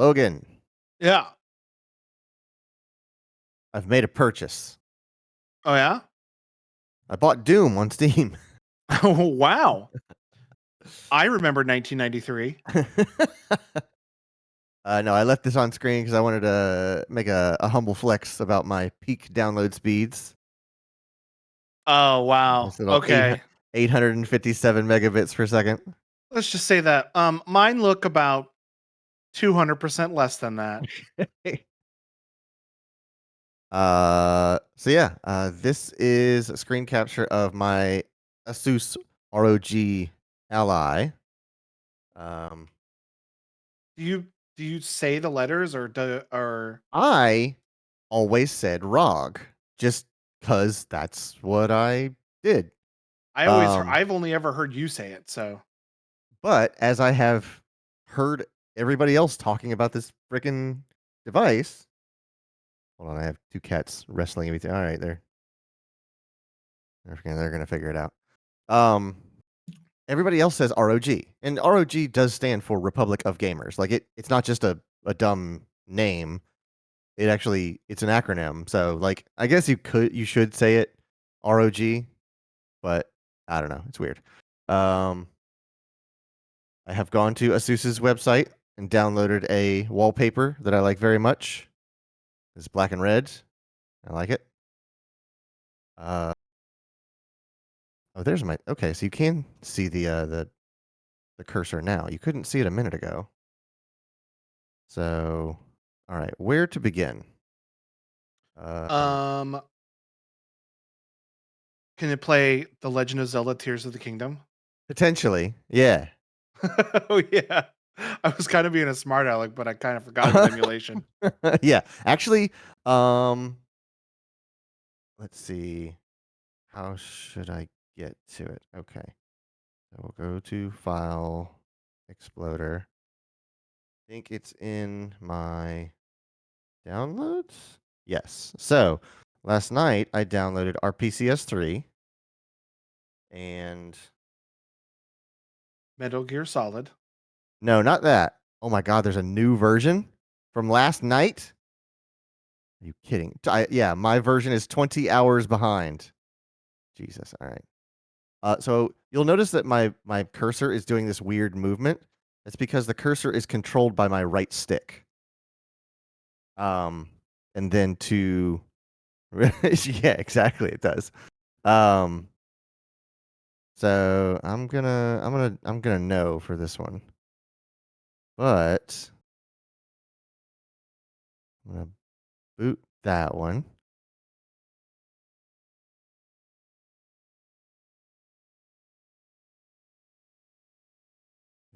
Logan, Yeah. I've made a purchase. Oh yeah. I bought Doom on Steam. Oh wow. I remember 1993. No, I left this on screen because I wanted to make a humble flex about my peak download speeds. Oh wow. This little Okay. 857 megabits per second. Let's just say that. Mine look about 200% less than that. This is a screen capture of my Asus ROG Ally. Um, Do you say the letters or I always said ROG just because that's what I did. I've only ever heard you say it, so But as I have heard everybody else talking about this freaking device, hold on, I have two cats wrestling everything. All right, they're gonna figure it out. Um, Everybody else says ROG, and ROG does stand for Republic of Gamers. Like it's not just a dumb name. It's an acronym. So like I guess you should say it ROG, but I don't know. It's weird. Um, I have gone to Asus's website and downloaded a wallpaper that I like very much. It's black and red. I like it. Uh, oh, there's my. Okay, so you can see the cursor now. You couldn't see it a minute ago. So, all right, where to begin? Um, um can it play The Legend of Zelda Tears of the Kingdom? Potentially, yeah. Oh yeah. I was kind of being a smart aleck, but I kind of forgot it was emulation. Yeah, actually, um, let's see. How should I get to it? Okay, so we'll go to File Exploder. I think it's in my downloads. Yes. So last night I downloaded RPCS3 and Metal Gear Solid. no, not that. Oh my God, there's a new version from last night. Are you kidding? Yeah, my version is 20 hours behind. Jesus. All right. So you'll notice that my cursor is doing this weird movement. It's because the cursor is controlled by my right stick. Um, and then to yeah, exactly, it does. Um, so I'm gonna no for this one, but I'm gonna boot that one.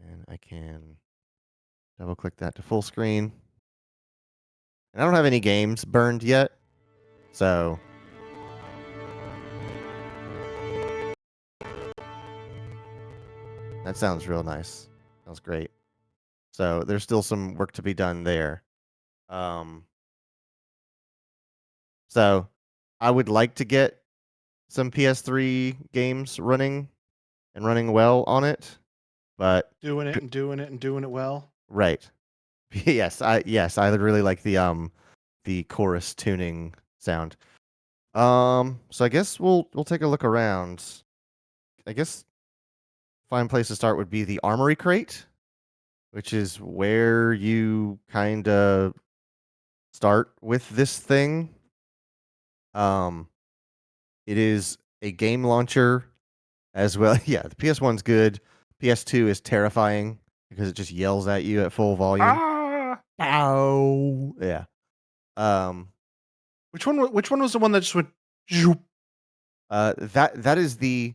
And I can double click that to full screen. And I don't have any games burned yet. So that sounds real nice. Sounds great. So there's still some work to be done there. Um, so I would like to get some PS3 games running and running well on it, but Doing it and doing it and doing it well. right. Yes, I would really like the chorus tuning sound. So I guess we'll take a look around. I guess fine place to start would be the armory crate, which is where you kind of start with this thing. Um, it is a game launcher as well. Yeah, the PS1's good. PS2 is terrifying because it just yells at you at full volume. Ah! Ow! Yeah. Um, Which one was the one that just went zoop? that is the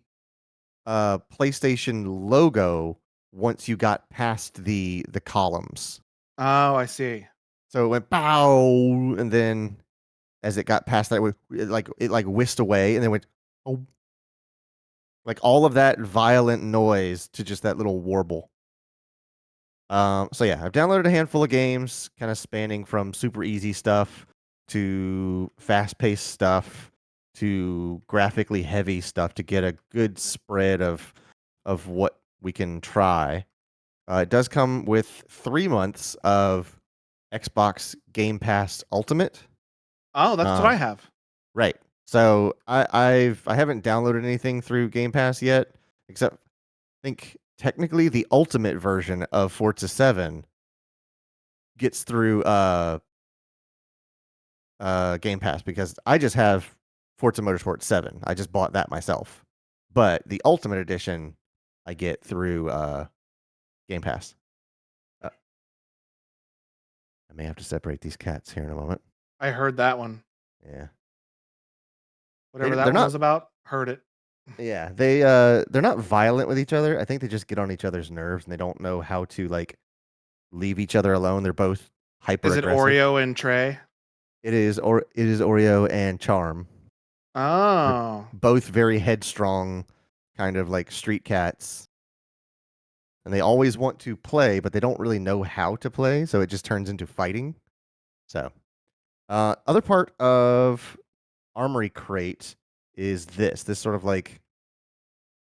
PlayStation logo once you got past the columns. Oh, I see. So it went bow, and then as it got past that, it like whisked away, and then went oh, like all of that violent noise to just that little warble. So yeah, I've downloaded a handful of games, kind of spanning from super easy stuff to fast-paced stuff to graphically heavy stuff to get a good spread of what we can try. It does come with 3 months of Xbox Game Pass Ultimate. Oh, that's what Uh, I have. right. So I haven't downloaded anything through Game Pass yet, except I think technically the Ultimate version of Forza 7 gets through Game Pass because I just have Forza Motorsport 7. I just bought that myself. But the Ultimate Edition I get through Game Pass. Uh, I may have to separate these cats here in a moment. I heard that one. Yeah. Whatever that They're one not was about, heard it. yeah, they're not violent with each other. I think they just get on each other's nerves and they don't know how to like leave each other alone. They're both hyper Is it aggressive. Oreo and Trey? It is Oreo and Charm. They're Oh, both very headstrong, kind of like street cats. And they always want to play, but they don't really know how to play, so it just turns into fighting. So, other part of Armory Crate is this sort of like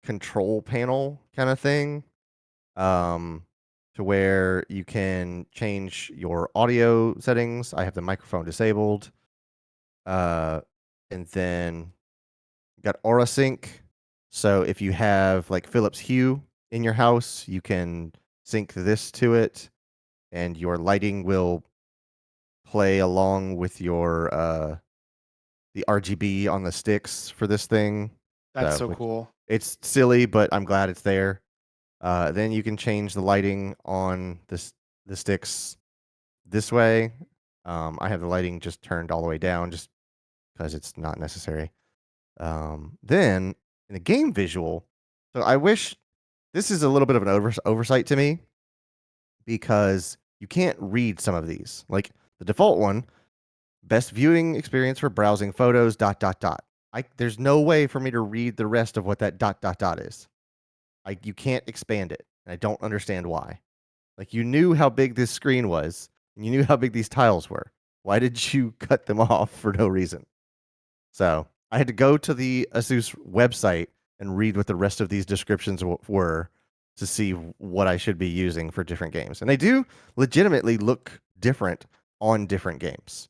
control panel kind of thing, um, to where you can change your audio settings. I have the microphone disabled, uh, and then got Aura Sync. So if you have like Philips Hue in your house, you can sync this to it, and your lighting will play along with your the RGB on the sticks for this thing. that's So so which cool. it's silly, but I'm glad it's there. Then you can change the lighting on the sticks this way. I have the lighting just turned all the way down just because it's not necessary. Then in the game visual, so I wish this is a little bit of an oversight to me because you can't read some of these. Like the default one, best viewing experience for browsing photos. Dot dot dot. There's no way for me to read the rest of what that dot dot dot is. You can't expand it, and I don't understand why. Like you knew how big this screen was, and you knew how big these tiles were. Why did you cut them off for no reason? So I had to go to the Asus website and read what the rest of these descriptions were to see what I should be using for different games. And they do legitimately look different on different games.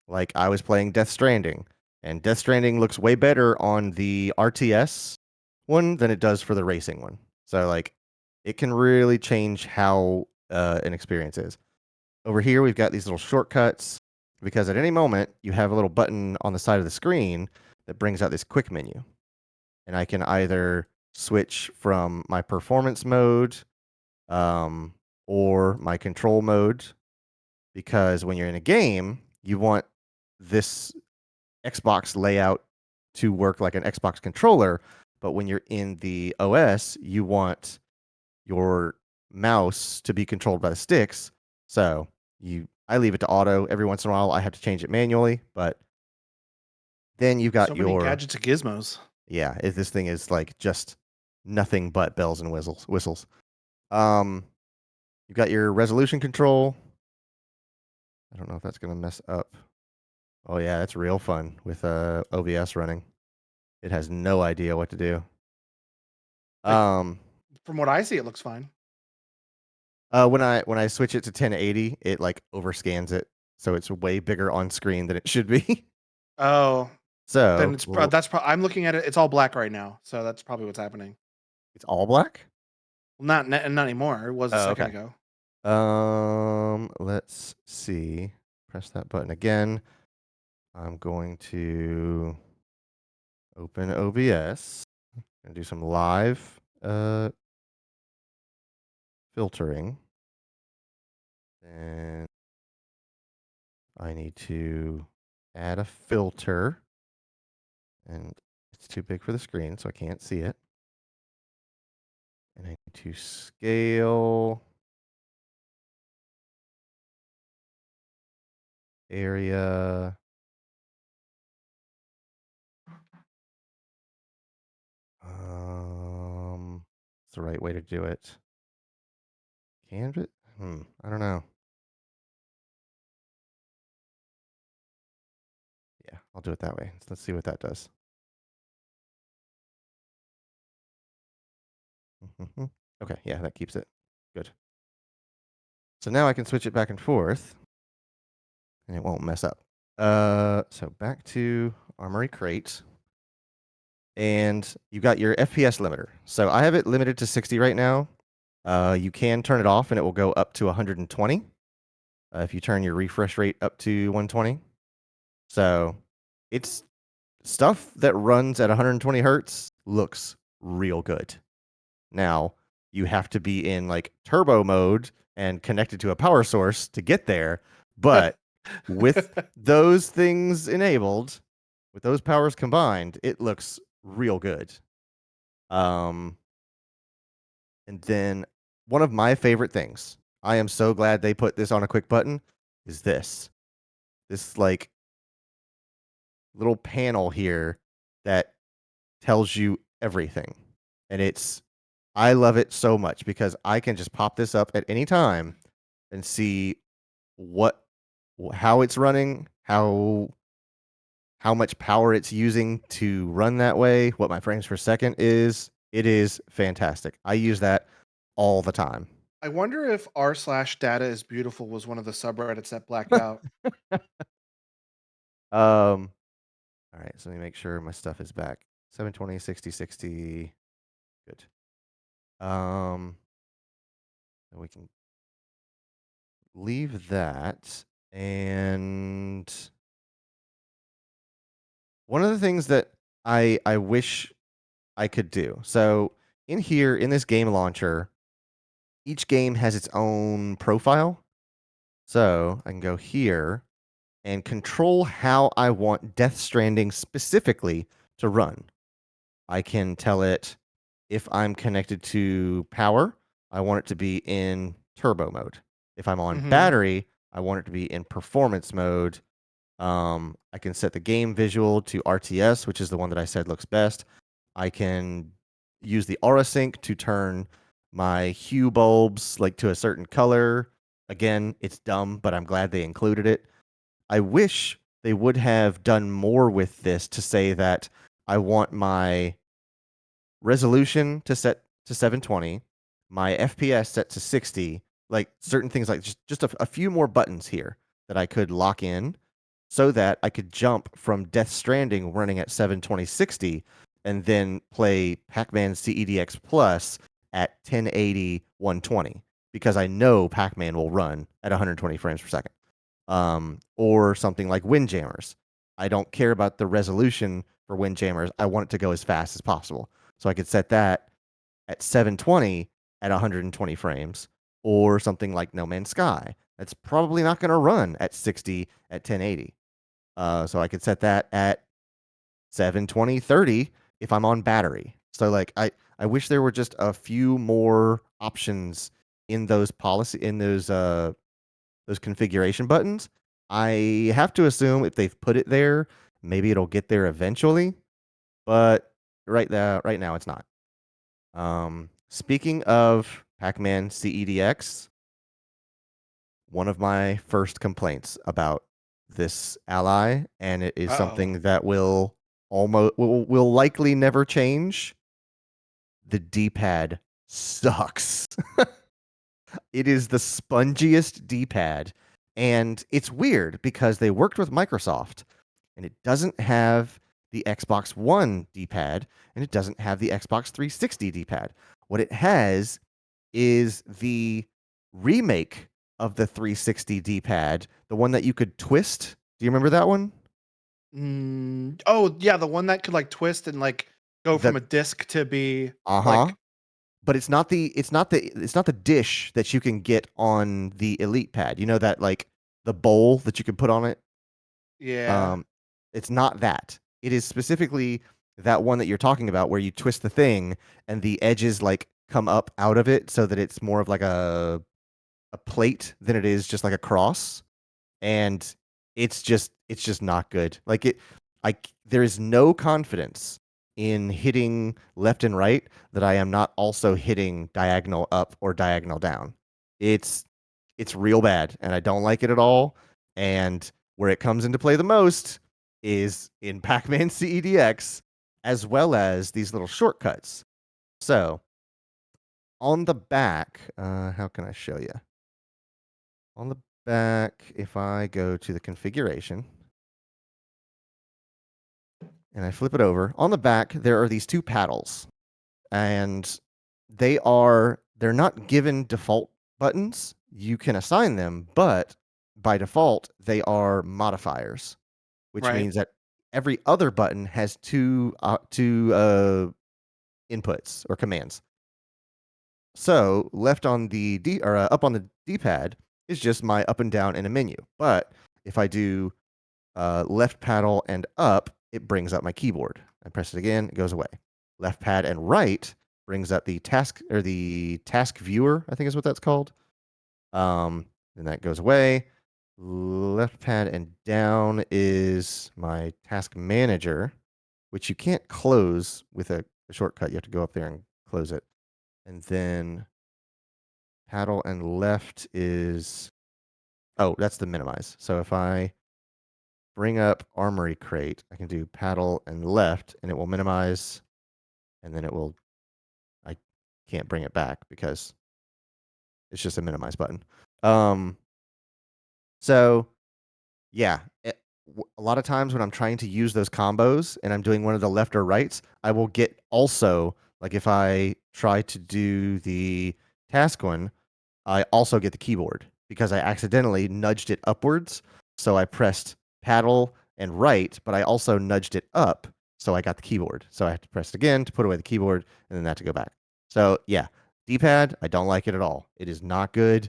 Like I was playing Death Stranding, and Death Stranding looks way better on the RTS one than it does for the racing one. So like it can really change how an experience is. Over here, we've got these little shortcuts because at any moment you have a little button on the side of the screen that brings out this quick menu. And I can either switch from my performance mode um, or my control mode because when you're in a game, you want this Xbox layout to work like an Xbox controller. But when you're in the OS, you want your mouse to be controlled by the sticks. So I leave it to auto. Every once in a while, I have to change it manually. But then you've got So many your gadgets and gizmos. yeah. This thing is like just nothing but bells and whistles. Um, you've got your resolution control. I don't know if that's gonna mess up. Oh yeah, that's real fun with OBS running. It has no idea what to do. Like Um, from what I see, it looks fine. when I switch it to 1080, it like overscans it, so it's way bigger on screen than it should be. Oh, then So it's well, I'm looking at it. It's all black right now, so that's probably what's happening. it's all black. Well, not anymore. It was a Oh, second okay. ago. Let's see. Press that button again. I'm going to open OBS and do some live filtering. And I need to add a filter, and it's too big for the screen, so I can't see it. And I need to scale area. It's the right way to do it. Canvas? I don't know. Yeah, I'll do it that way. Let's see what that does. Okay, yeah, that keeps it. Good. So now I can switch it back and forth. and it won't mess up. So back to Armory Crate. And you've got your FPS limiter. So I have it limited to 60 right now. You can turn it off and it will go up to 120 if you turn your refresh rate up to 120. So it's stuff that runs at 120 hertz looks real good. Now, you have to be in like turbo mode and connected to a power source to get there. But with those things enabled, with those powers combined, it looks real good. And then one of my favorite things, I am so glad they put this on a quick button, is this. This like little panel here that tells you everything. And I love it so much because I can just pop this up at any time and see how it's running, how much power it's using to run that way, what my frames per second is. It is fantastic. I use that all the time. I wonder if r/data is beautiful was one of the subreddits that blacked out. All right, so let me make sure my stuff is back. 720, 60, 60. Good. And we can leave that. And one of the things that I wish I could do. So in here, in this game launcher, each game has its own profile. So I can go here and control how I want Death Stranding specifically to run. I can tell it if I'm connected to power, I want it to be in turbo mode. If I'm on Mhm. battery, I want it to be in performance mode. I can set the game visual to RTS, which is the one that I said looks best. I can use the aura sync to turn my hue bulbs like to a certain color. Again, it's dumb, but I'm glad they included it. I wish they would have done more with this to say that I want my resolution to set to 720, my FPS set to 60, like certain things like just a few more buttons here that I could lock in so that I could jump from Death Stranding running at 720 60 and then play Pac-Man CEDX Plus at 1080 120 because I know Pac-Man will run at 120 frames per second. Or something like Windjammers. I don't care about the resolution for Windjammers. I want it to go as fast as possible. So I could set that at 720 at 120 frames, or something like No Man's Sky. That's probably not going to run at 60 at 1080. So I could set that at 720 30 if I'm on battery. So like I wish there were just a few more options in those configuration buttons. I have to assume if they've put it there, maybe it'll get there eventually, but right now it's not. Speaking of Pac-Man CEDX, one of my first complaints about this ally, and it is Uh-oh. something that will likely never change. The D-pad sucks. It is the spongiest D-pad, and it's weird because they worked with Microsoft, and it doesn't have the Xbox One D-pad, and it doesn't have the Xbox 360 D-pad. What it has is the remake of the 360 D-pad, the one that you could twist. Do you remember that one? Oh, yeah, the one that could, like, twist and, like, go from That a disc to be, uh-huh. like But it's not the dish that you can get on the Elite pad. You know that like the bowl that you can put on it? yeah. Um, it's not that. It is specifically that one that you're talking about where you twist the thing and the edges like come up out of it so that it's more of like a plate than it is just like a cross. And it's just not good. There is no confidence in hitting left and right that I am not also hitting diagonal up or diagonal down. It's it's real bad and I don't like it at all. And where it comes into play the most is in Pac-Man CEDX as well as these little shortcuts. So on the back, how can I show you? On the back, if I go to the configuration and I flip it over, on the back, there are these two paddles. And they're not given default buttons. You can assign them, but by default, they are modifiers, which Right. means that every other button has two inputs or commands. So left on the D or up on the D-pad is just my up and down in a menu. But if I do left paddle and up, it brings up my keyboard. I press it again, it goes away. Left pad and right brings up the task viewer, I think is what that's called. And that goes away. Left pad and down is my task manager, which you can't close with a shortcut. You have to go up there and close it. And then paddle and left is, oh, that's the minimize. So if I bring up armory crate, I can do paddle and left, and it will minimize, and then I can't bring it back because it's just a minimize button. Um, so yeah, a lot of times when I'm trying to use those combos and I'm doing one of the left or rights, I will get also, like if I try to do the task one, I also get the keyboard because I accidentally nudged it upwards. So I pressed paddle and right, but I also nudged it up. So I got the keyboard. So I have to press it again to put away the keyboard and then that to go back. So yeah, D-pad, I don't like it at all. It is not good.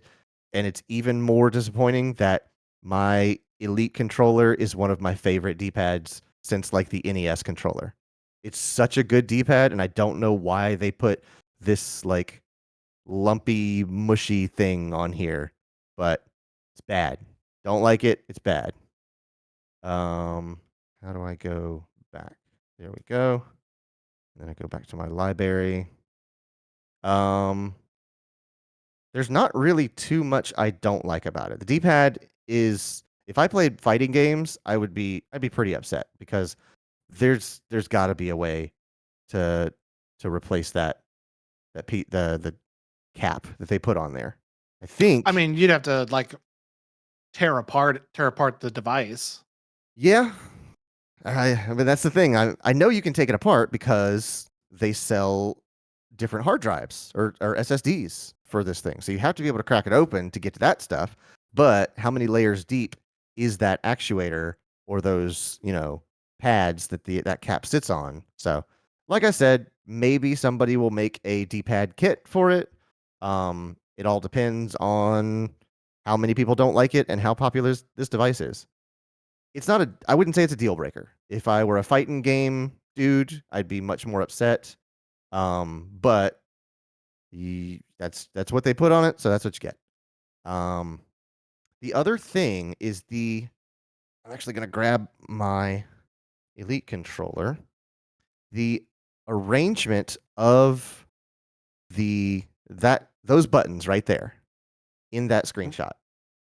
And it's even more disappointing that my Elite controller is one of my favorite D-pads since like the NES controller. It's such a good D-pad, and I don't know why they put this like lumpy, mushy thing on here, but it's bad. Don't like it. It's bad. How do I go back? There we go. Then I go back to my library. Um, there's not really too much I don't like about it. The D-pad is, if I played fighting games, I'd be pretty upset because there's got to be a way to replace the cap that they put on there. I I think, mean, you'd have to like tear apart the device. yeah. I mean that's the thing. I know you can take it apart because they sell different hard drives or SSDs for this thing. So you have to be able to crack it open to get to that stuff. But how many layers deep is that actuator or those, pads that that cap sits on? So, like I said, maybe somebody will make a D-pad kit for it. It all depends on how many people don't like it and how popular this device is. It's not a I wouldn't say it's a deal breaker. If I were a fighting game dude, I'd be much more upset. But that's what they put on it, so that's what you get. Um, the other thing is I'm actually gonna grab my Elite controller. The arrangement of those buttons right there in that screenshot,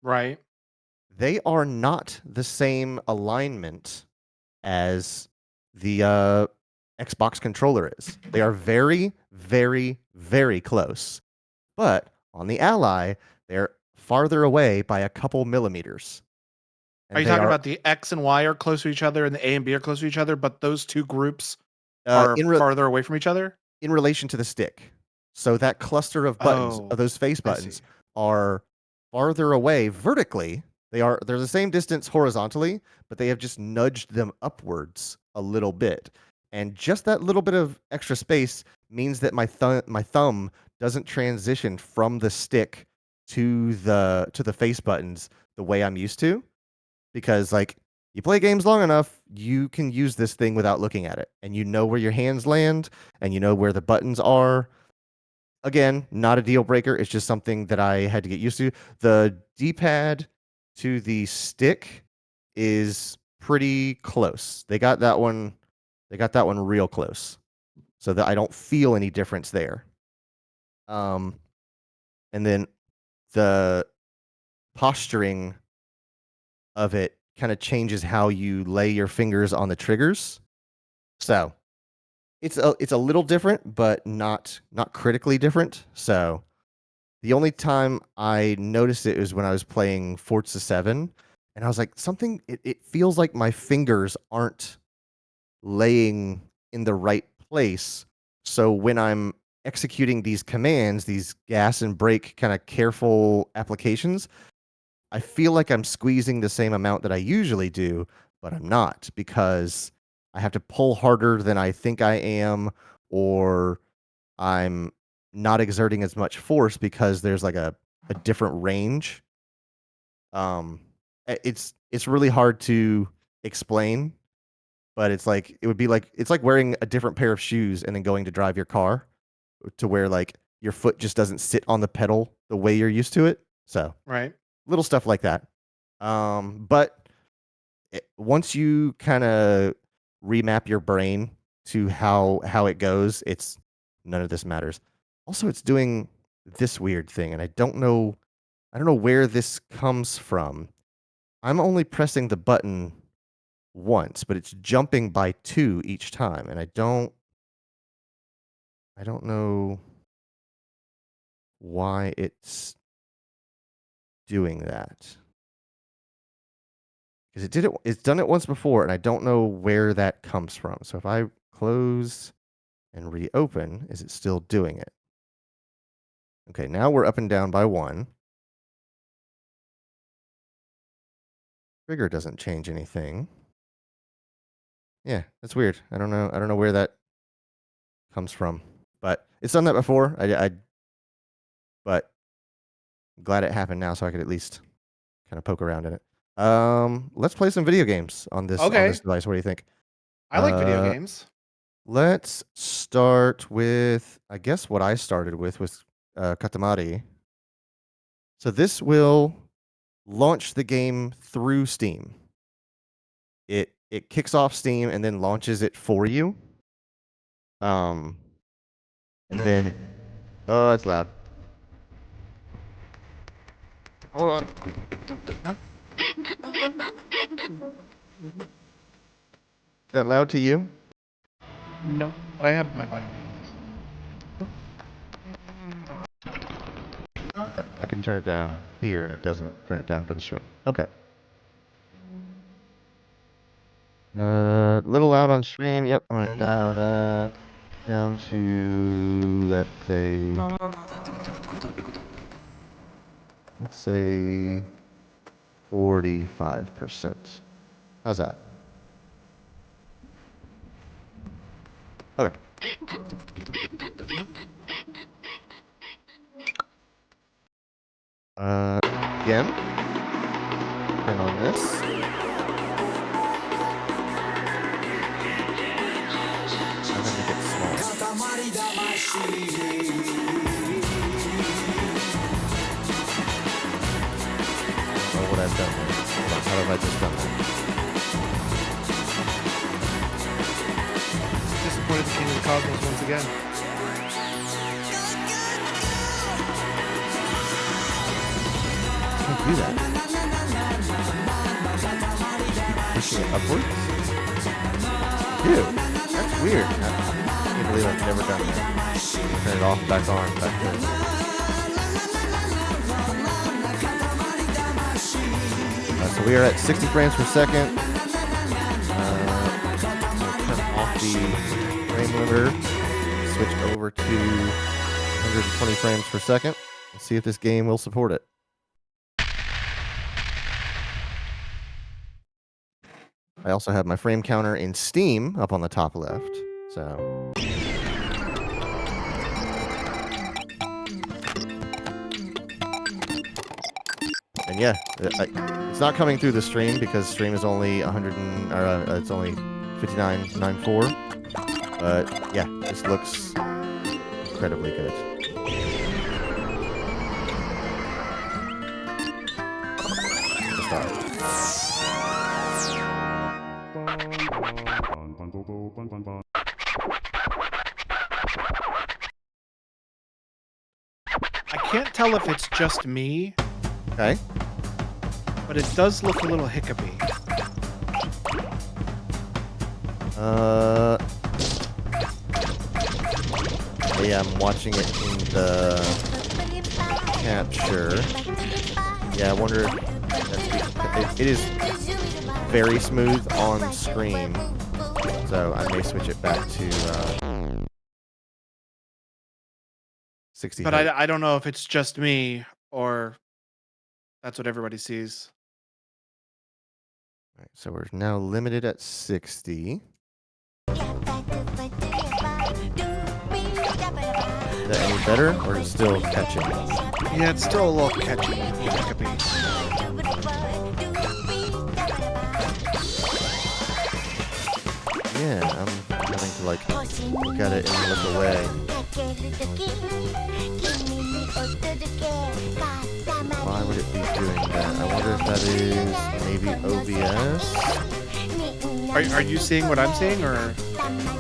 Right. they are not the same alignment as the Xbox controller is. They are very, very, very close. But on the Ally, they're farther away by a couple millimeters. Are And you they talking are about the X and Y are close to each other and the A and B are close to each other, but those two groups are in farther away from each other? in relation to the stick. So that cluster of buttons, of Oh, those face I see. buttons, are farther away vertically. They're the same distance horizontally, but they have just nudged them upwards a little bit. And just that little bit of extra space means that my thumb doesn't transition from the stick to the face buttons the way I'm used to. Because like you play games long enough, you can use this thing without looking at it, and you know where your hands land, and you know where the buttons are. Again, not a deal breaker. It's just something that I had to get used to. The D-pad to the stick is pretty close. They got that one. They got that one real close, so that I don't feel any difference there. Um, and then the posturing of it kind of changes how you lay your fingers on the triggers. So it's a little different, but not critically different. So The only time I noticed it was when I was playing Forza 7, and I was like, something. It feels like my fingers aren't laying in the right place. So when I'm executing these commands, these gas and brake kind of careful applications, I feel like I'm squeezing the same amount that I usually do, but I'm not because I have to pull harder than I think I am, or I'm not exerting as much force because there's like a different range. It's really hard to explain, but it's like it would be like it's like wearing a different pair of shoes and then going to drive your car to where like your foot just doesn't sit on the pedal the way you're used to it. So Right. little stuff like that. But once you kind of remap your brain to how it goes, it's none of this matters. Also, it's doing this weird thing, and I don't know where this comes from. I'm only pressing the button once, but it's jumping by 2 each time, and I don't know why it's doing that. Because it's done it once before, and I don't know where that comes from. So if I close and reopen, is it still doing it? Okay, now we're up and down by 1. Trigger doesn't change anything. Yeah, that's weird. I don't know where that comes from. But it's done that before. But I'm glad it happened now so I could at least kind of poke around in it. Let's play some video games on this Okay. device. What do you think? I like video Uh, games. Let's start with, I guess what I started with was Katamari. So this will launch the game through Steam. It kicks off Steam and then launches it for you. And then oh, that's loud. Hold on. Is that loud to you? No, I have my mic. I can turn it down here. It doesn't turn it down for the show. Okay. Little loud on stream. Yep. I'm gonna dial that down to let's say 45%. How's that? Okay. Again. Turn on this. I'm gonna make it small. Katamari Damacy. Oh, what I've done there. Hold on, how have I just done that? Disappointed the King of the Cosmos once again. Can't do that. Pushing it upwards? Dude, that's weird. I can't believe I've never done that. Turn it off, back on, back there. So we are at 60 frames per second. Turn off the frame limiter. Switch over to 120 frames per second. Let's see if this game will support it. I also have my frame counter in Steam up on the top left. So and yeah, it's not coming through the stream because stream is only 100 it's only 59.94. But yeah, this looks incredibly good. I can't tell if it's just me, Okay. but it does look a little hiccupy. Yeah, I'm watching it in the capture. Yeah, I wonder if it is very smooth on screen, so I may switch it back to 60 But hertz. I don't know if it's just me or that's what everybody sees. All right, so we're now limited at 60. Is that any better, or is it still catching? Yeah, it's still a little catchy. Hiccupy. Yeah, I'm having to like look at it and look away. Why would it be doing that? I wonder if that is maybe OBS. Are you seeing what I'm seeing, or?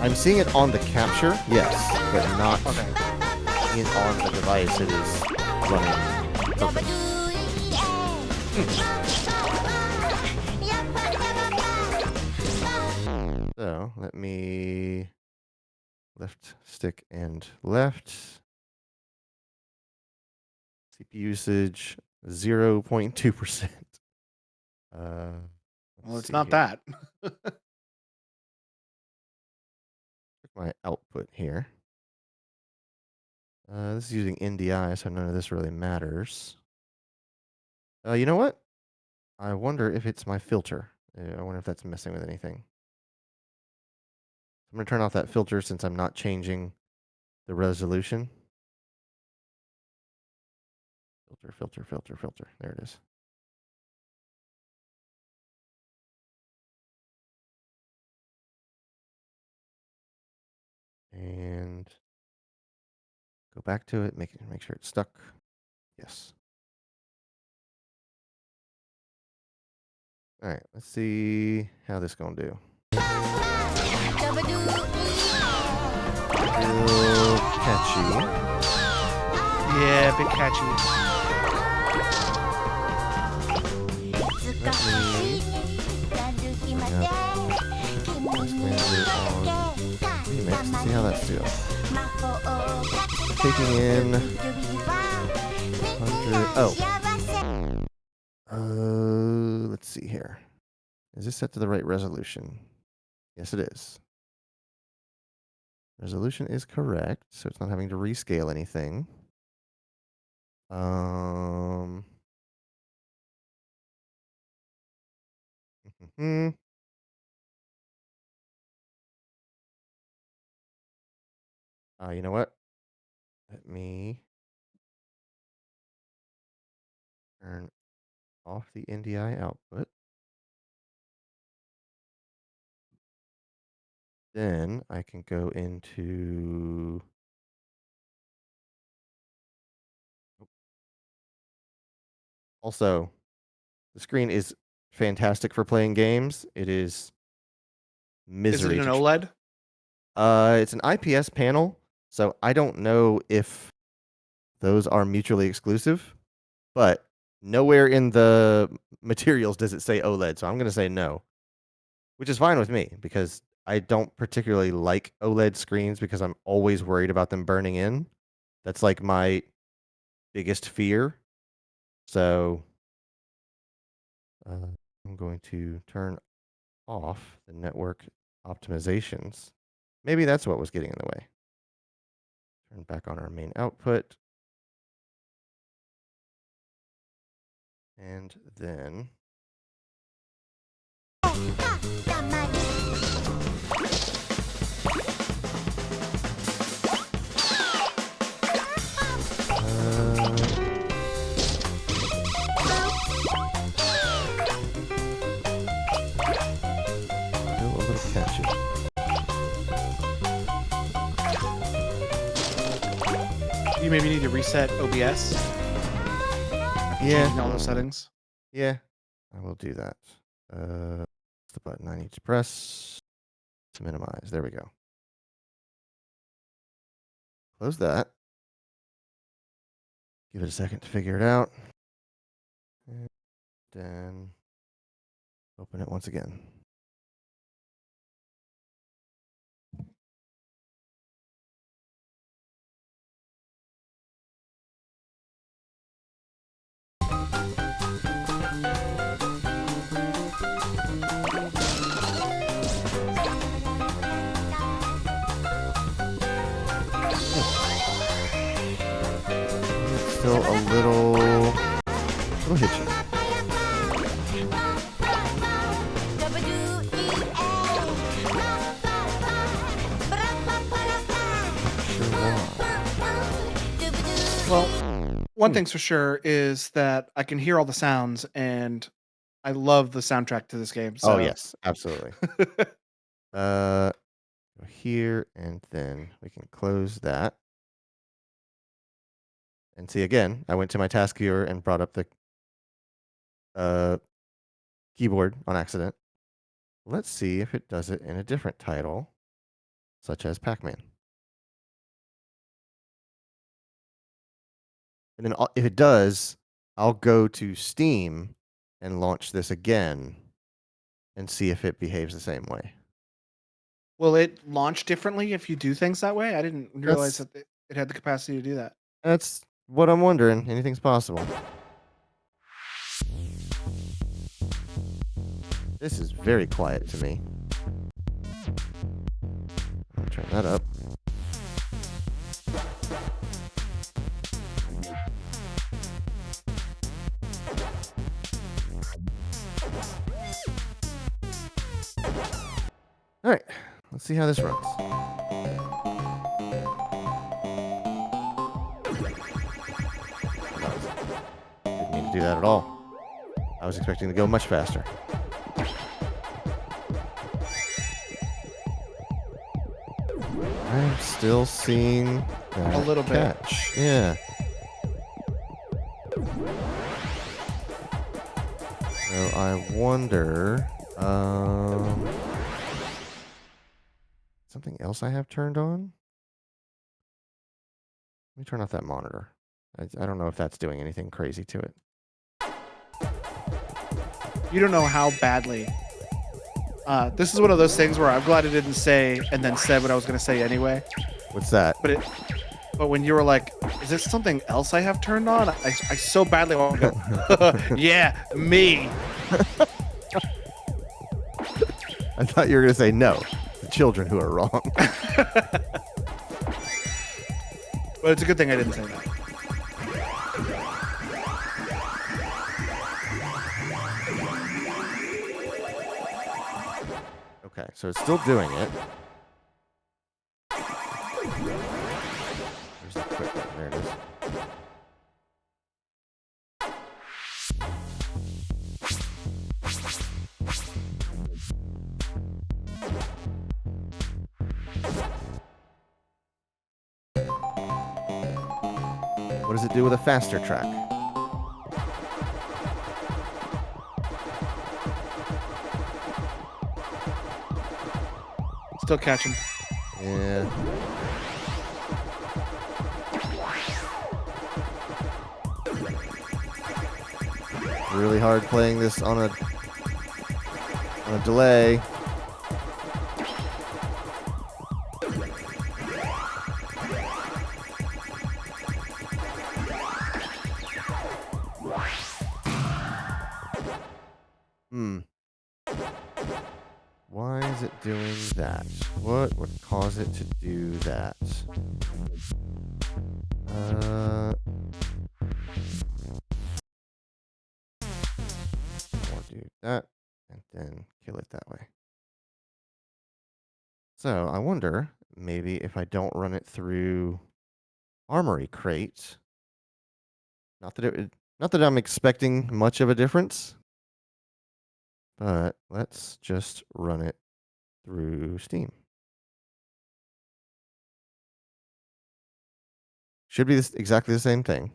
I'm seeing it on the capture, yes, but not Okay. seeing it on the device. It is running perfect. So let me left stick and left. CPU usage 0.2%. Well, it's not that. My output here. This is using NDI, so none of this really matters. You know what? I wonder if it's my filter. I wonder if that's messing with anything. I'm going to turn off that filter since I'm not changing the resolution. Filter, filter, filter, filter. There it is. And go back to it, make sure it's stuck. Yes. All right, let's see how this gonna do. Real catchy. Yeah, bit catchy. Let me on remix. See how that's doing. Taking in 100. Oh. Let's see here. Is this set to the right resolution? Yes, it is. Resolution is correct, so it's not having to rescale anything. You know what? Let me turn off the NDI output. Then I can go into also the screen is fantastic for playing games. It is Is it misery. an OLED? It's an IPS panel, so I don't know if those are mutually exclusive, but nowhere in the materials does it say OLED, so I'm going to say no, which is fine with me because I don't particularly like OLED screens because I'm always worried about them burning in. That's like my biggest fear. So I'm going to turn off the network optimizations. Maybe that's what was getting in the way. Turn back on our main output. And then still a little catchy. You maybe need to reset OBS. Yeah. Changing all those settings. Yeah, I will do that. What's the button I need to press to minimize? There we go. Close that. Give it a second to figure it out. And then open it once again. still a little hitchy. Well, one thing's for sure is that I can hear all the sounds, and I love the soundtrack to this game. Oh So. yes, absolutely. Here, and then we can close that. And see, again, I went to my task viewer and brought up the keyboard on accident. Let's see if it does it in a different title, such as Pac-Man. And then if it does, I'll go to Steam and launch this again and see if it behaves the same way. Will it launch differently if you do things that way? I didn't realize That's- that it had the capacity to do that. That's what I'm wondering. Anything's possible. This is very quiet to me. I'll turn that up. All right, let's see how this runs. Didn't mean to do that at all. I was expecting to go much faster. I'm still seeing that A little bit. catch. Yeah. So I wonder, something else I have turned on? Let me turn off that monitor. I don't know if that's doing anything crazy to it. You don't know how badly. This is one of those things where I'm glad I didn't say and then said what I was going to say anyway. What's that? But when you were like, "Is this something else I have turned on?" I so badly want to go. Yeah, me. I thought you were going to say no. The children who are wrong. But it's a good thing I didn't say that. Okay, so it's still doing it. There's the quick button. There it is. What does it do with a faster track? Still catching. Yeah. Really hard playing this on a delay. Why is it doing that? What would cause it to do that? Or do that and then kill it that way. So I wonder maybe if I don't run it through Armory Crate. Not that I'm expecting much of a difference, but let's just run it through Steam. Should be exactly the same thing,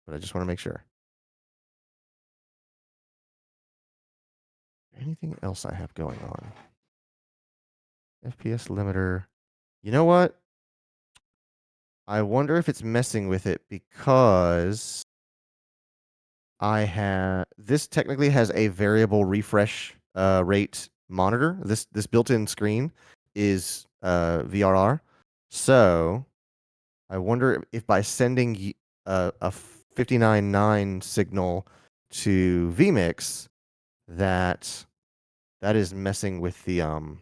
but I just want to make sure. Anything else I have going on? FPS limiter. You know what? I wonder if it's messing with it because this technically has a variable refresh rate monitor. This built-in screen is VRR. So I wonder if by sending a 59.9 signal to vMix that is messing with the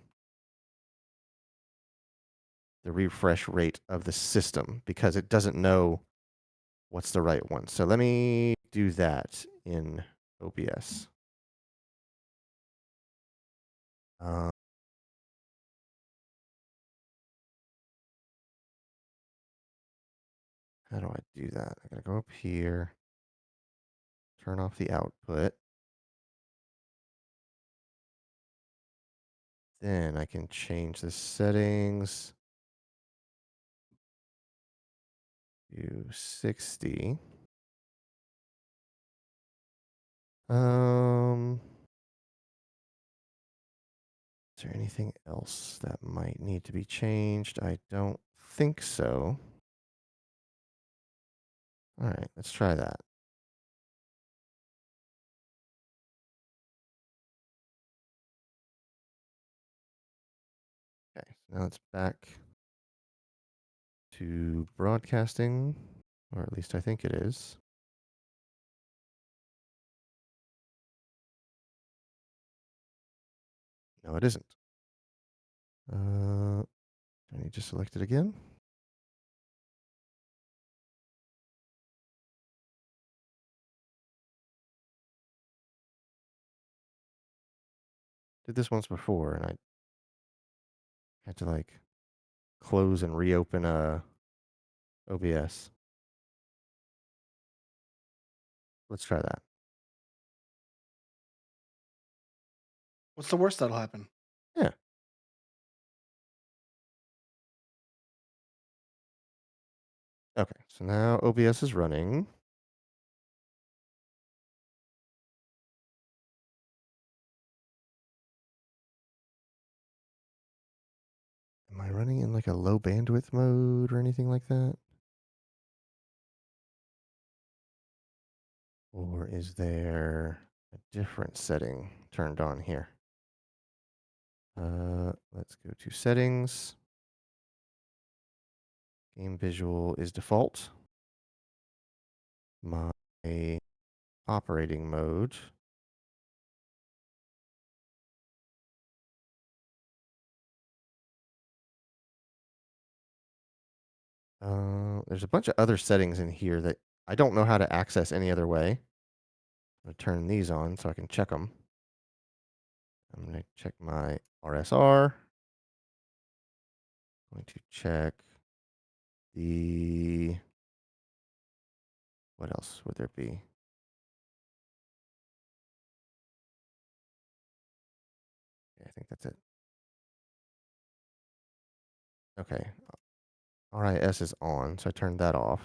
refresh rate of the system because it doesn't know what's the right one. So let me do that in OBS. How do I do that? I gotta go up here, turn off the output. Then I can change the settings to 60. Is there anything else that might need to be changed? I don't think so. All right, let's try that. Okay, so now it's back to broadcasting, or at least I think it is. No, it isn't. Do I need to select it again? Did this once before, and I had to like close and reopen OBS. Let's try that. What's the worst that'll happen? Yeah. Okay, so now OBS is running. Am I running in like a low bandwidth mode or anything like that? Or is there a different setting turned on here? Let's go to settings. Game visual is default. My operating mode. There's a bunch of other settings in here that I don't know how to access any other way. I'm going to turn these on so I can check them. I'm going to check my RSR. I'm going to check the... What else would there be? Yeah, I think that's it. Okay. RIS is on, so I turned that off.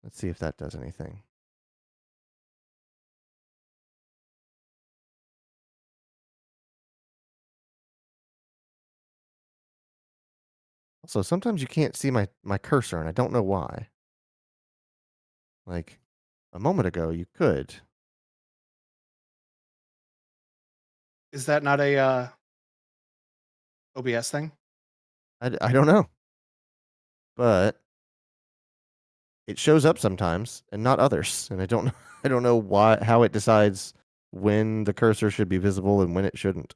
Let's see if that does anything. Also, sometimes you can't see my cursor, and I don't know why. Like, a moment ago, you could. Is that not a OBS thing? I don't know. But it shows up sometimes and not others. And I don't I don't know how it decides when the cursor should be visible and when it shouldn't.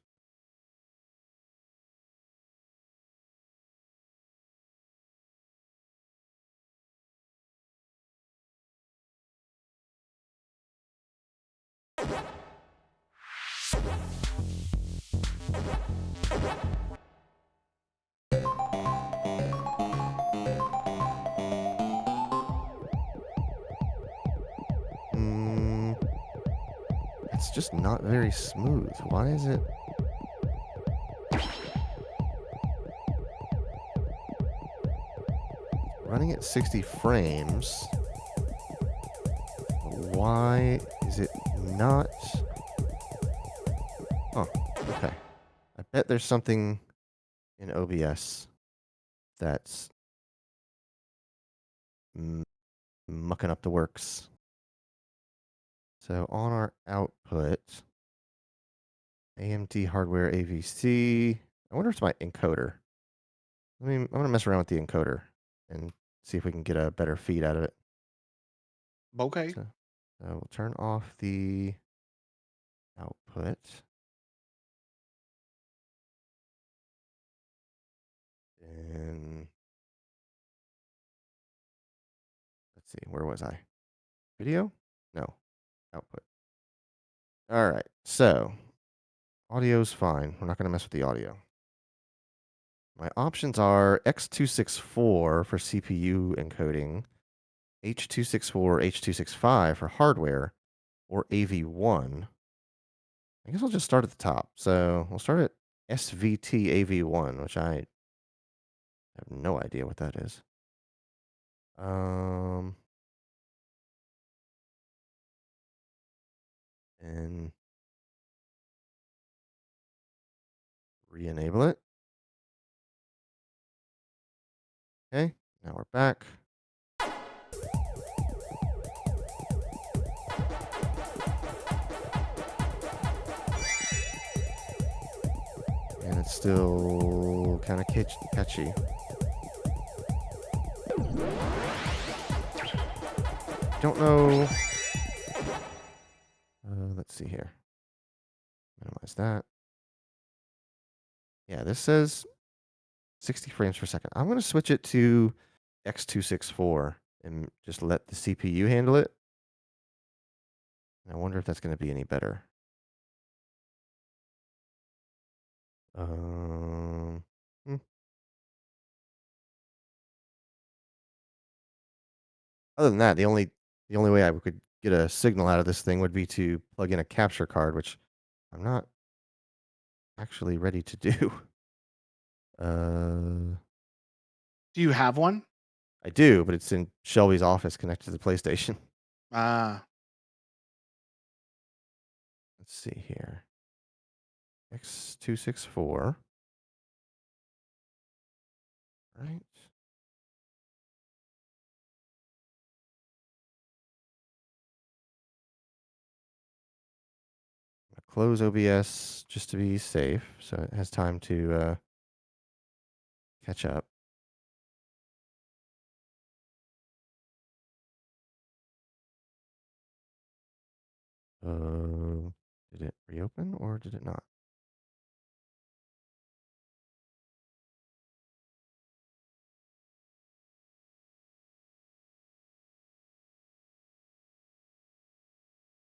It's just not very smooth. Why is it? Running at 60 frames. Why is it not? Oh, okay. I bet there's something in OBS that's mucking up the works. So on our output, AMD hardware AVC. I wonder if it's my encoder. I'm gonna mess around with the encoder and see if we can get a better feed out of it. Okay. So we'll turn off the output. And let's see, where was I? Video? No, output. All right, so audio's fine. We're not going to mess with the audio. My options are X264 for CPU encoding, H264, H265 for hardware, or AV1. I guess I'll just start at the top. So we'll start at SVT AV1, which I have no idea what that is. And re-enable it. Okay, now we're back. And it's still kind of catchy. Don't know. Let's see here. Minimize that. Yeah, this says 60 frames per second. I'm going to switch it to X264 and just let the CPU handle it. And I wonder if that's going to be any better. Hmm. Other than that, the only way I could get a signal out of this thing would be to plug in a capture card, which I'm not actually ready to do. Do you have one? I do, but it's in Shelby's office connected to the PlayStation. Ah. Let's see here. X264. Right. Close OBS just to be safe, so it has time to catch up. Did it reopen or did it not?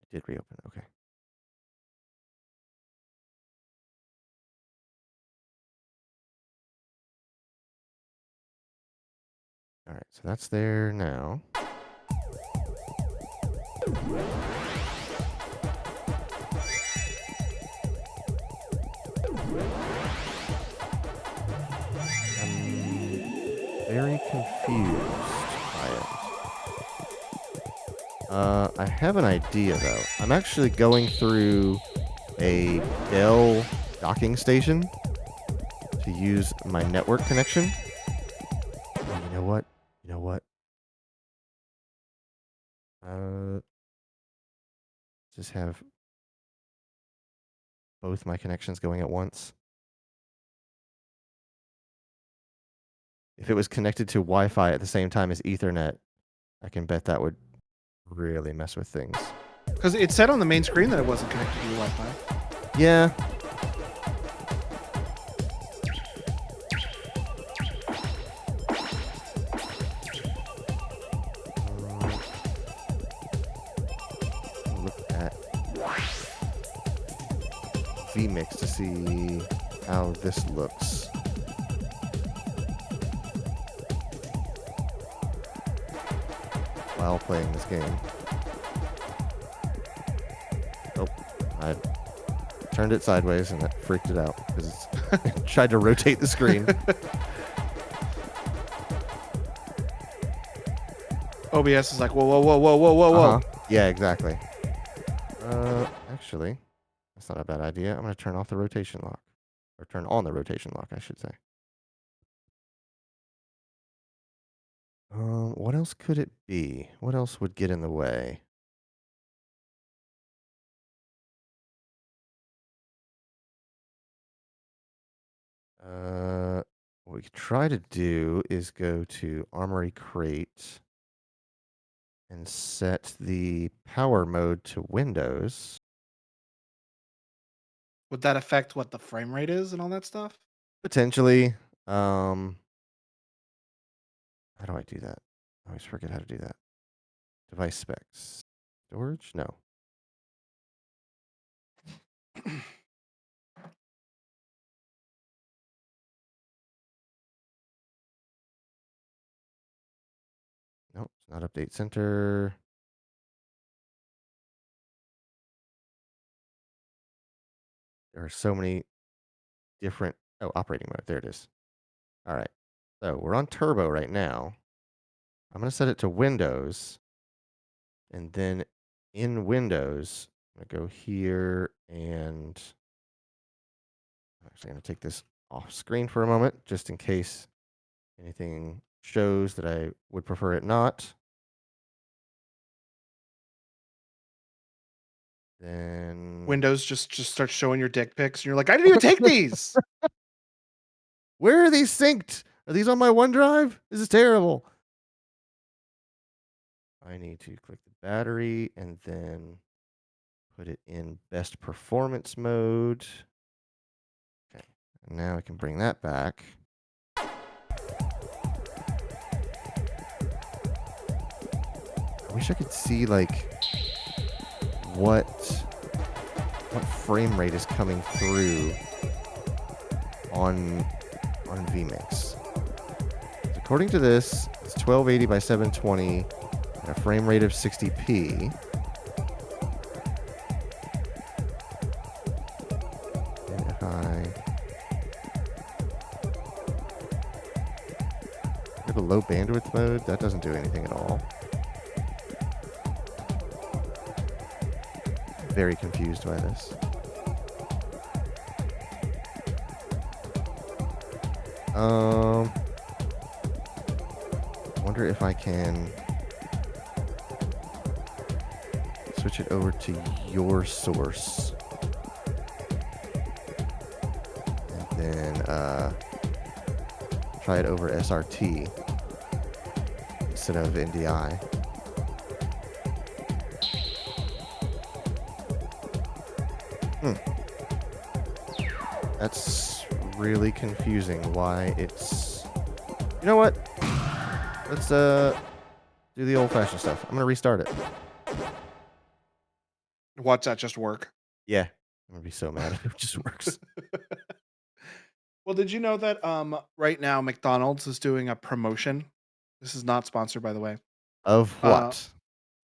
It did reopen, okay. All right, so that's there now. I'm very confused by it. I have an idea though. I'm actually going through a Dell docking station to use my network connection. Oh, you know what? You know what? Just have both my connections going at once. If it was connected to Wi-Fi at the same time as Ethernet, I can bet that would really mess with things. Because it said on the main screen that it wasn't connected to your Wi-Fi. Yeah. Look at vMix to see how this looks. While playing this game. Oh, I turned it sideways and that freaked it out because it tried to rotate the screen. OBS is like, whoa, whoa, whoa, whoa, whoa, whoa, whoa. Yeah, exactly. Actually, that's not a bad idea. I'm going to turn off the rotation lock. Or turn on the rotation lock, I should say. What else could it be? What else would get in the way? What we could try to do is go to Armory Crate and set the power mode to Windows. Would that affect what the frame rate is and all that stuff? Potentially. How do I do that? I always forget how to do that. Device specs. Storage? No. Nope, it's not update center. There are so many different. Oh, operating mode. There it is. All right. So we're on turbo right now. I'm going to set it to Windows. And then in Windows, I'm going to go here and I'm actually going to take this off screen for a moment just in case anything shows that I would prefer it not. Then Windows just starts showing your dick pics, and you're like, I didn't even take these. where are these synced? Are these on my OneDrive? This is terrible. I need to click the battery and then put it in best performance mode. Okay, now I can bring that back. I wish I could see like what frame rate is coming through on vMix. According to this, it's 1280 by 720 and a frame rate of 60p. And if I have a low bandwidth mode, that doesn't do anything at all. Very confused by this. Wonder if I can switch it over to your source. And then try it over SRT instead of NDI. That's really confusing why it's... You know what? Let's do the old-fashioned stuff. I'm going to restart it. Watch that just work. Yeah. I'm going to be so mad if it just works. Well, did you know that right now McDonald's is doing a promotion? This is not sponsored, by the way. Of what?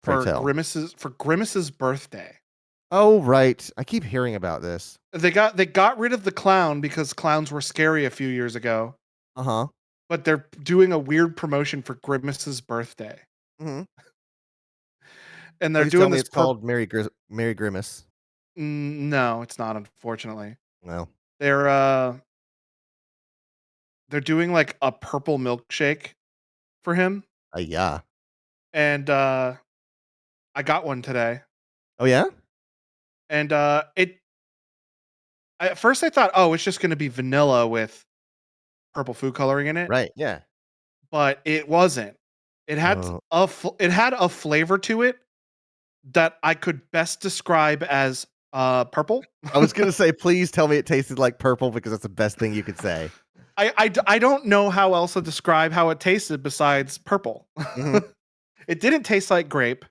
Pray For tell. Grimace's birthday. Oh, right. I keep hearing about this. They got rid of the clown because clowns were scary a few years ago. Uh-huh. But they're doing a weird promotion for Grimace's birthday. Mm-hmm. And they're Please tell doing me this it's called Merry Grimace. No, it's not, unfortunately. Well. They're doing like a purple milkshake for him. Yeah. And I got one today. Oh, yeah? And at first I thought, oh, it's just going to be vanilla with purple food coloring in it, Right, yeah. but it wasn't. It had Oh. a flavor to it that I could best describe as purple. I was going to say, please tell me it tasted like purple because that's the best thing you could say. I don't know how else to describe how it tasted besides purple. Mm-hmm. It didn't taste like grape.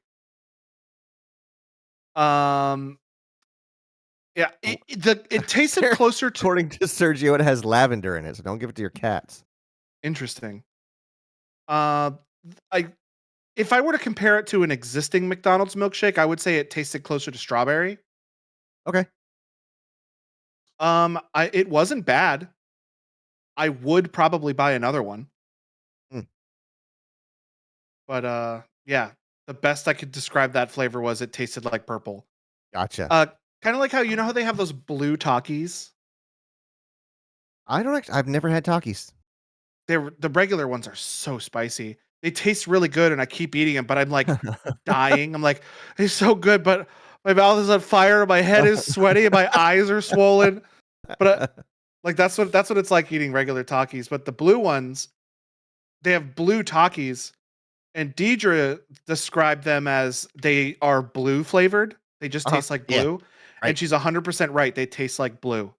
Yeah, it tasted closer to... According to Sergio, it has lavender in it, so don't give it to your cats. Interesting. If I were to compare it to an existing McDonald's milkshake, I would say it tasted closer to strawberry. Okay. It wasn't bad. I would probably buy another one. Mm. But yeah, the best I could describe that flavor was it tasted like purple. Gotcha. Kind of like how how they have those blue Takis. I've never had Takis. The regular ones are so spicy. They taste really good, and I keep eating them, but I'm like dying. I'm like, it's so good, but my mouth is on fire, my head is sweaty, and my eyes are swollen. But like that's what it's like eating regular Takis. But the blue ones, they have blue Takis, and Deidre described them as they are blue flavored. They just taste like Yeah. blue, Right. and she's 100% right. They taste like blue,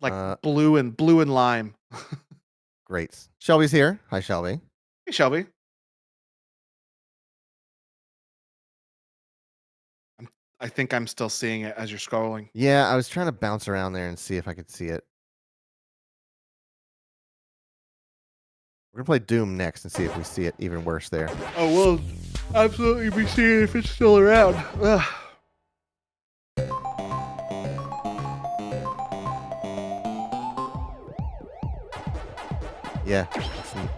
like blue blue and lime. Great. Shelby's here. Hi, Shelby. Hey, Shelby. I think I'm still seeing it as you're scrolling. Yeah, I was trying to bounce around there and see if I could see it. We're gonna play Doom next and see if we see it even worse there. Oh, we'll absolutely be seeing if it's still around. Ugh. Yeah,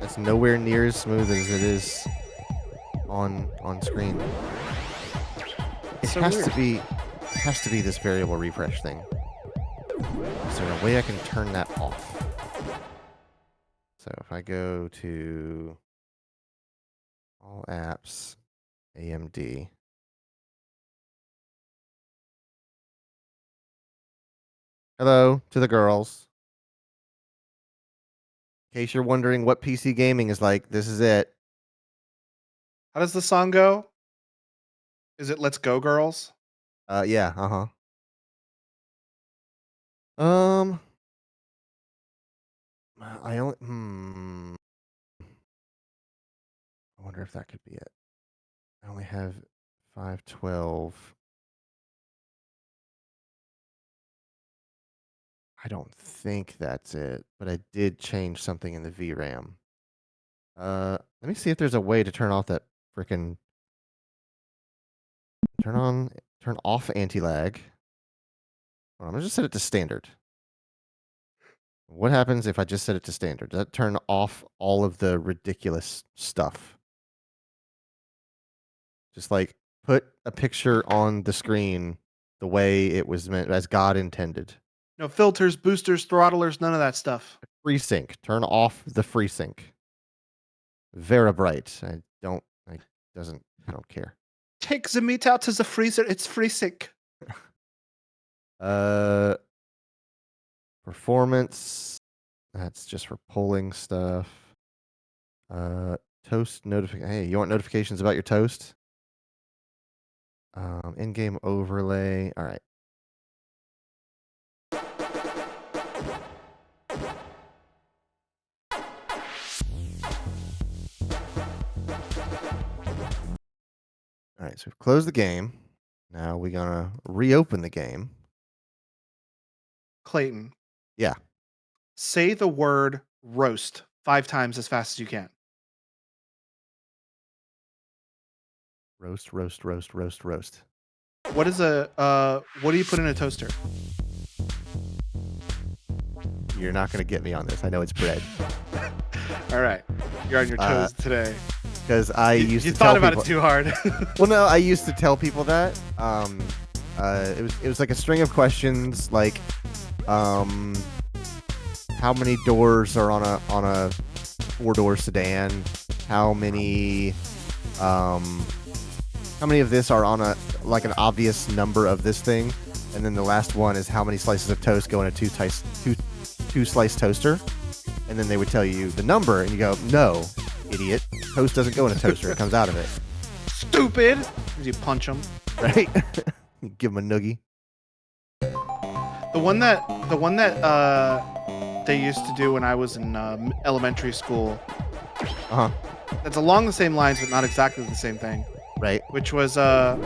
it's nowhere near as smooth as it is on screen. It So has weird. to be this variable refresh thing. Is there a way I can turn that off? So if I go to all apps, AMD. Hello to the girls. In case you're wondering what PC gaming is like, this is it. How does the song go? Is it "Let's Go, Girls"? Yeah, Um, I only I wonder if that could be it. I only have 512. I don't think that's it, but I did change something in the VRAM. Let me see if there's a way to turn off that freaking turn off anti-lag. I'm gonna just set it to standard. What happens if I just set it to standard? Does that turn off all of the ridiculous stuff? Just like put a picture on the screen the way it was meant, as God intended. No filters, boosters, throttlers, none of that stuff. FreeSync. Turn off the FreeSync. Vera bright. I don't care. Take the meat out to the freezer. It's FreeSync. Uh, performance. That's just for polling stuff. Toast notification. Hey, you want notifications about your toast? In-game overlay. All right. All right, so we've closed the game. Now we're gonna reopen the game. Clayton, Yeah. say the word roast 5 times as fast as you can. Roast, roast, roast, roast, roast. What do you put in a toaster? You're not gonna get me on this. I know it's bread. All right. You're on your toes today. Because I used You to thought tell about people, it too hard. Well, no, I used to tell people that. It was like a string of questions, like, how many doors are on a 4-door sedan? How many of this are on an obvious number of this thing? And then the last one is how many slices of toast go in a two slice toaster? And then they would tell you the number, and you go, no, idiot. Toast doesn't go in a toaster. It comes out of it. Stupid. As you punch them. Right? Give them a noogie. The one that they used to do when I was in elementary school. Uh-huh. That's along the same lines, but not exactly the same thing. Right. Which was, are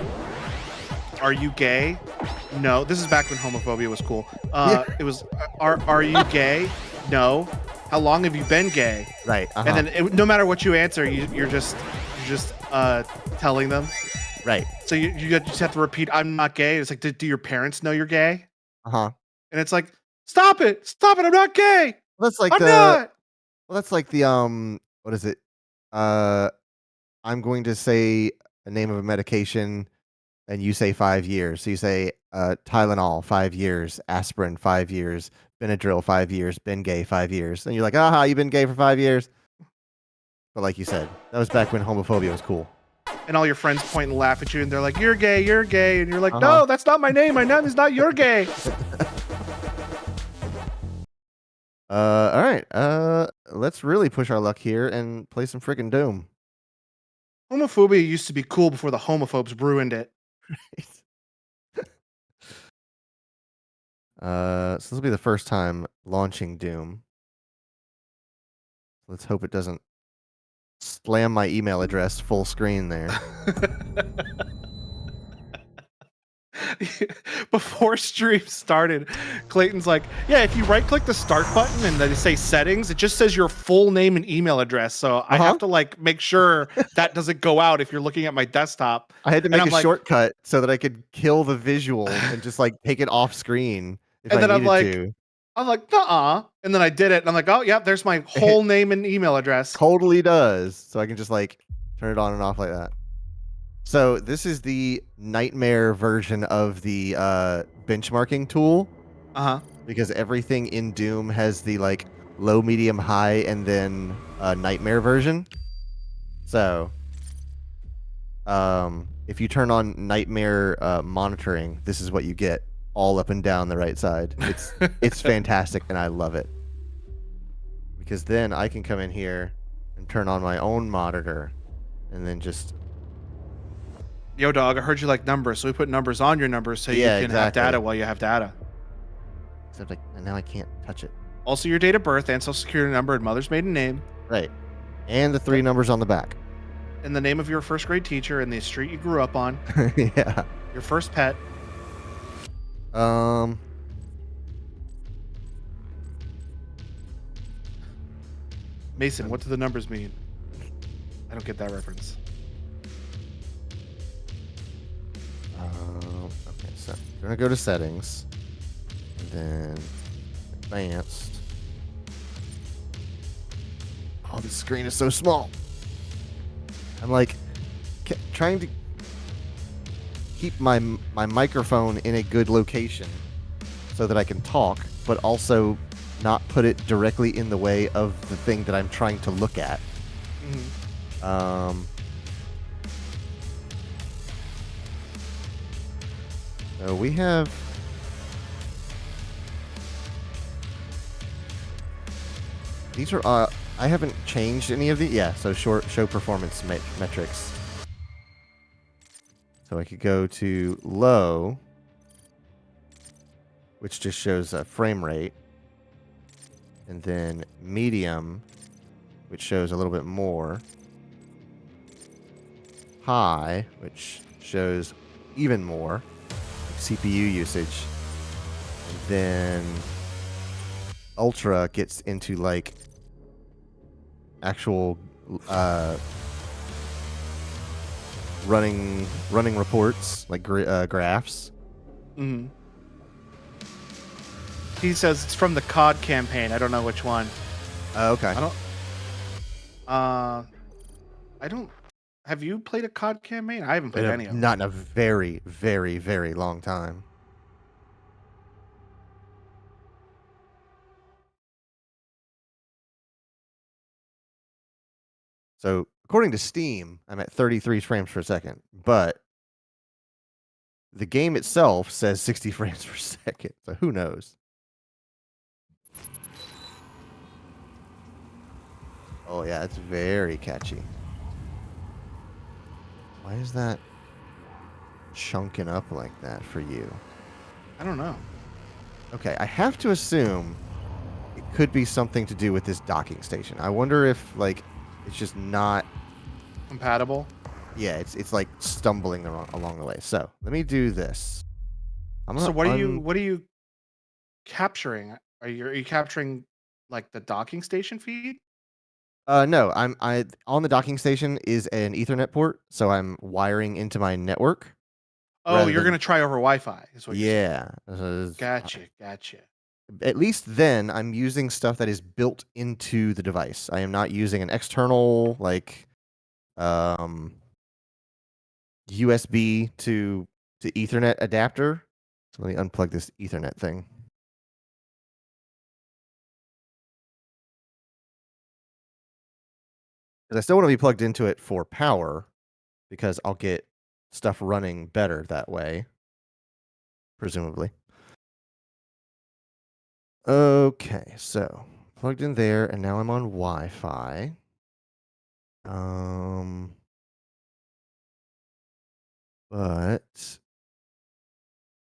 you gay? No. This is back when homophobia was cool. Yeah. It was, are you gay? No. How long have you been gay? Right. Uh-huh. And then no matter what you answer, you're just telling them. Right. So you just have to repeat, I'm not gay. It's like, do your parents know you're gay? Uh-huh. And it's like, stop it, I'm not gay. Well, that's like I'm not. Well, that's like the what is it? I'm going to say the name of a medication and you say 5 years. So you say Tylenol 5 years, aspirin 5 years, Benadryl 5 years, been gay 5 years. And you're like, "Aha, you've been gay for 5 years." But like you said, that was back when homophobia was cool. And all your friends point and laugh at you, and they're like, you're gay, and you're like, Uh-huh. no, that's not my name is not you're gay. All right. Let's really push our luck here and play some freaking Doom. Homophobia used to be cool before the homophobes ruined it. So this will be the first time launching Doom. Let's hope it doesn't slam my email address full screen there. Before stream started, Clayton's like, "Yeah, if you right click the start button and then you say settings, it just says your full name and email address. So I Uh-huh. have to like make sure that doesn't go out if you're looking at my desktop." I had to And make I'm a like, shortcut so that I could kill the visual and just, like, take it off screen if and I then needed to. I'm like, "Nuh-uh." And then I did it, and I'm like, "Oh, yeah, there's my It whole name and email address." totally does, so I can just, like, turn it on and off like that. So, this is the nightmare version of the, benchmarking tool, Uh-huh. because everything in Doom has the, like, low, medium, high, and then a nightmare version. So, if you turn on nightmare, monitoring, this is what you get all up and down the right side. It's fantastic, and I love it. Because then I can come in here and turn on my own monitor, and then just Yo, dog, I heard you like numbers, so we put numbers on your numbers so you yeah, can have data exactly. while you have data. Except, like, and now I can't touch it. Also, your date of birth and social security number and mother's maiden name, Right. And the 3 numbers on the back. and the name of your first grade teacher and the street you grew up on, Yeah. your first pet. Um, Mason, what do the numbers mean? I don't get that reference. okay, so we're gonna go to settings, and then advanced. Oh, the screen is so small. I'm like trying to keep my microphone in a good location so that I can talk, but also not put it directly in the way of the thing that I'm trying to look at. Mhm. Um, so we have these are I haven't changed any of the yeah. So show performance metrics. So I could go to low, which just shows a frame rate, and then medium, which shows a little bit more. High, which shows even more, like CPU usage. And then ultra gets into like actual uh, running reports, like graphs. Mhm. He says it's from the COD campaign. I don't know which one. Okay. I don't. Uh, I don't. Have you played a COD campaign? I haven't played any of them. Not in a very, very, very long time. So according to Steam, I'm at 33 frames per second, but the game itself says 60 frames per second. So who knows? Oh yeah, it's very catchy. Why is that chunking up like that for you? I don't know. Okay, I have to assume it could be something to do with this docking station. I wonder if like it's just not. Compatible. Yeah, it's like stumbling along the way. So let me do this. I'm So gonna what are you capturing? Are you capturing like the docking station feed? no, I on the docking station is an Ethernet port, so I'm wiring into my network Oh, rather you're than gonna try over Wi-Fi, is what you're saying. yeah. Gotcha, gotcha. At least then I'm using stuff that is built into the device. I am not using an external like um USB to Ethernet adapter. So let me unplug this Ethernet thing. Because I still want to be plugged into it for power because I'll get stuff running better that way, presumably. Okay, so plugged in there, and now I'm on Wi-Fi. Um, but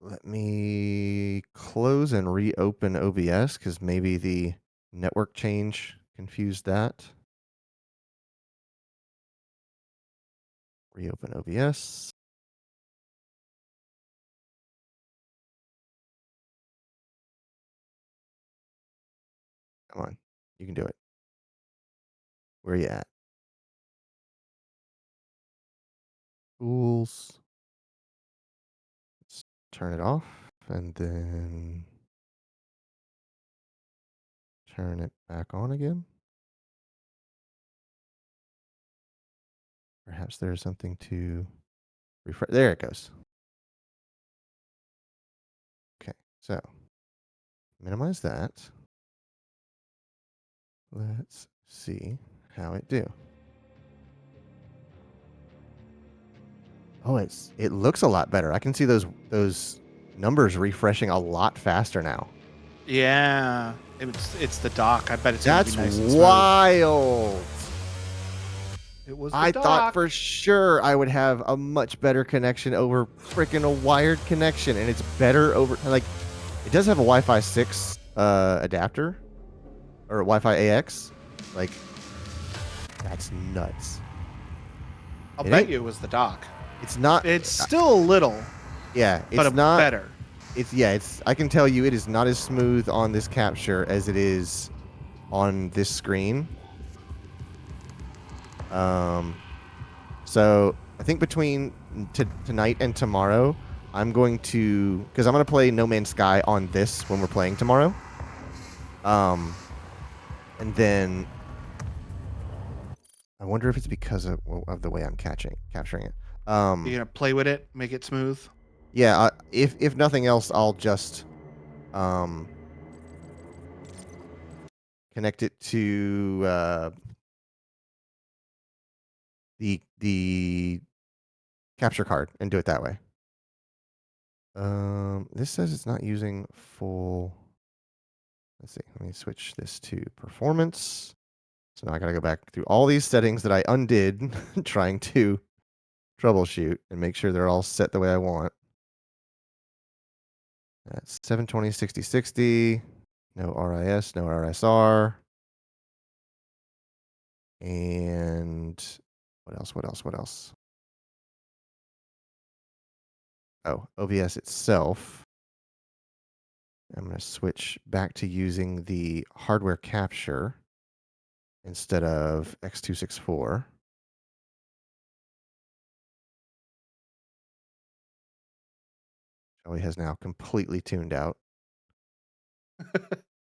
let me close and reopen OBS because maybe the network change confused that. Reopen OBS. Come on. You can do it. Where are you at? Tools. Let's turn it off and then turn it back on again. Perhaps there's something to refresh. There it goes. Okay, so minimize that. Let's see how it do. Oh, it looks a lot better. I can see those numbers refreshing a lot faster now. Yeah, it's the dock. I bet it's gonna be That's nice and smooth. wild. It was the I thought dock. for sure I would have a much better connection over freaking a wired connection, and it's better over like it does have a Wi-Fi 6 adapter or Wi-Fi AX. Like that's nuts. I'll It bet ain't- you it was the dock. It's not. It's still a little, Yeah, but it's not better. It's. I can tell you, it is not as smooth on this capture as it is on this screen. So I think between tonight and tomorrow, I'm going to because I'm going to play No Man's Sky on this when we're playing tomorrow. And then I wonder if it's because of the way I'm capturing it. You're gonna play with it, make it smooth. Yeah. If nothing else, I'll just connect it to the capture card and do it that way. This says it's not using full. Let's see. Let me switch this to performance. So now I got to go back through all these settings that I undid trying to troubleshoot and make sure they're all set the way I want. That's 720 60 60. No RIS, no RSR. And what else? What else? What else? Oh, OBS itself. I'm going to switch back to using the hardware capture instead of X264. Shelly has now completely tuned out.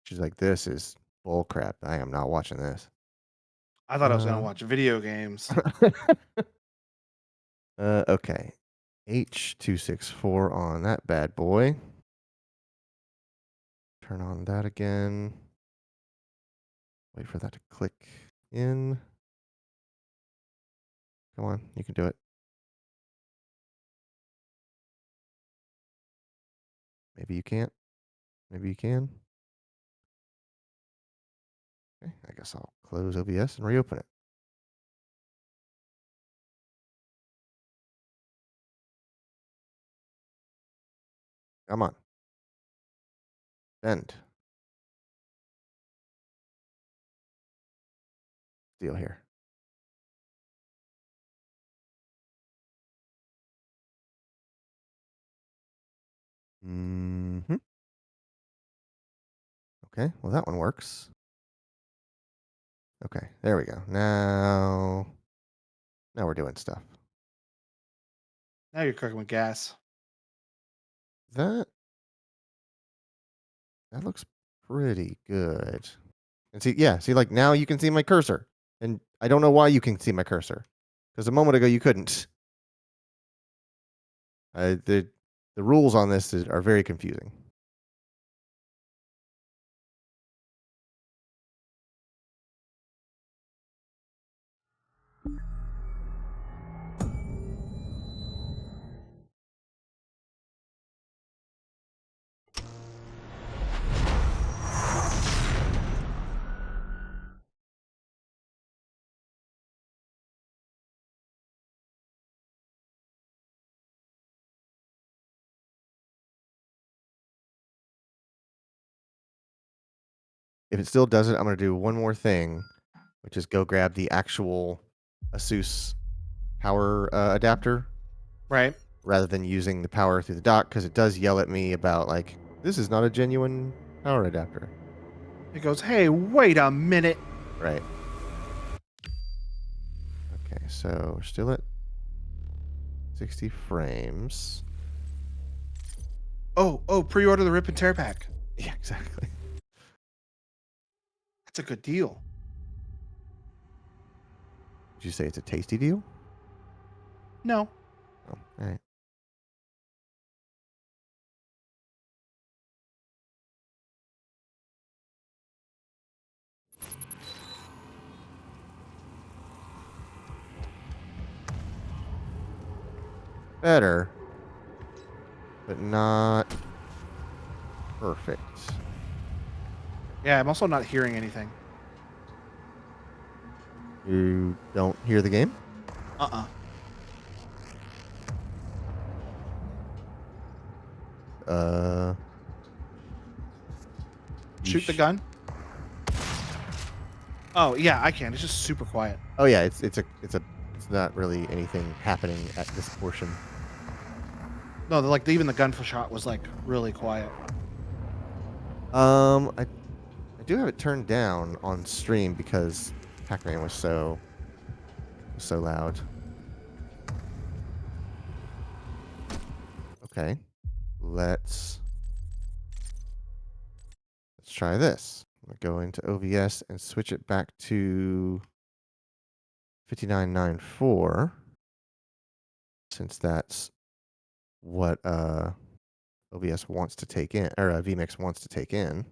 She's like, this is bull crap. I am not watching this. I thought I was gonna watch video games. Okay. H264 on that bad boy. Turn on that again. Wait for that to click in. Come on, you can do it. Maybe you can't. Maybe you can. Okay, I guess I'll close OBS and reopen it. Come on. Bend. Deal here. Mm-hmm. Okay, well that one works. Okay, there we go. Now we're doing stuff. Now you're cooking with gas. That looks pretty good. And see, like now you can see my cursor. And I don't know why you can see my cursor. Because a moment ago you couldn't. The rules on this are very confusing. If it still does it, I'm going to do one more thing, which is go grab the actual ASUS power adapter Right. rather than using the power through the dock because it does yell at me about like this is not a genuine power adapter. It goes, hey, wait a minute. Right. Okay, so we're still at 60 frames. Oh, pre-order the Rip and Tear pack. Yeah, exactly. That's a good deal. Did you say it's a tasty deal? No. Oh, all right. Better, but not perfect. Yeah, I'm also not hearing anything. You don't hear the game? Uh-uh. Uh, Shoot the gun. Oh, yeah, I can. It's just super quiet. Oh yeah, it's not really anything happening at this portion. No, even the gun shot was like really quiet. I do have it turned down on stream because Pac-Man was so loud. Okay, let's try this. I'm gonna go into OVS and switch it back to 5994 since that's what OBS wants to take in, or vMix wants to take in.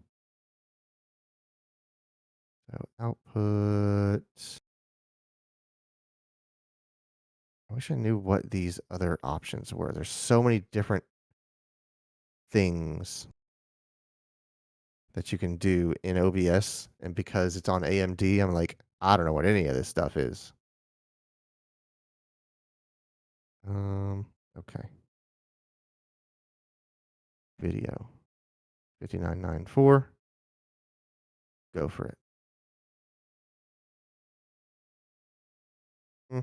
So output. I wish I knew what these other options were. There's so many different things that you can do in OBS, and because it's on AMD, I'm like, I don't know what any of this stuff is. Okay. Video 5994. Go for it. Hmm,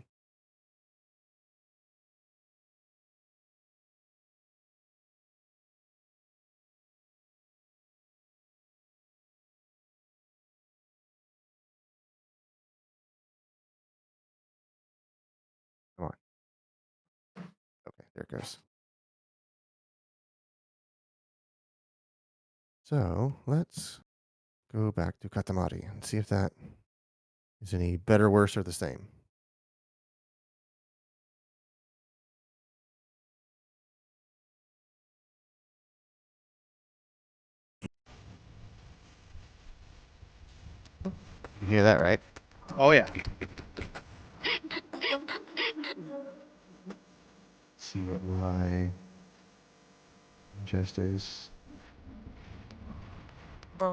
come on. Okay, there it goes. So let's go back to Katamari and see if that is any better, worse, or the same. You hear that, right? Oh yeah. See what my ingest is. I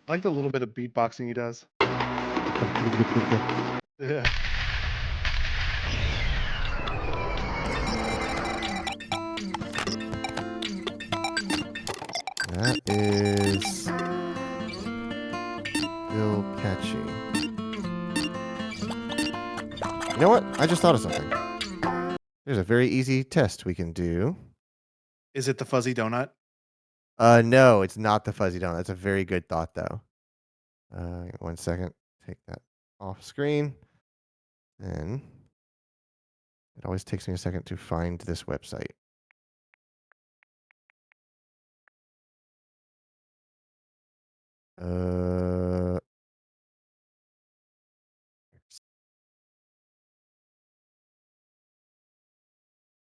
like the little bit of beatboxing he does. Yeah. That is still catchy. You know what? I just thought of something. There's a very easy test we can do. Is it the fuzzy donut? No, it's not the fuzzy donut. That's a very good thought, though. 1 second. Take that off screen. Then it always takes me a second to find this website. Uh, it's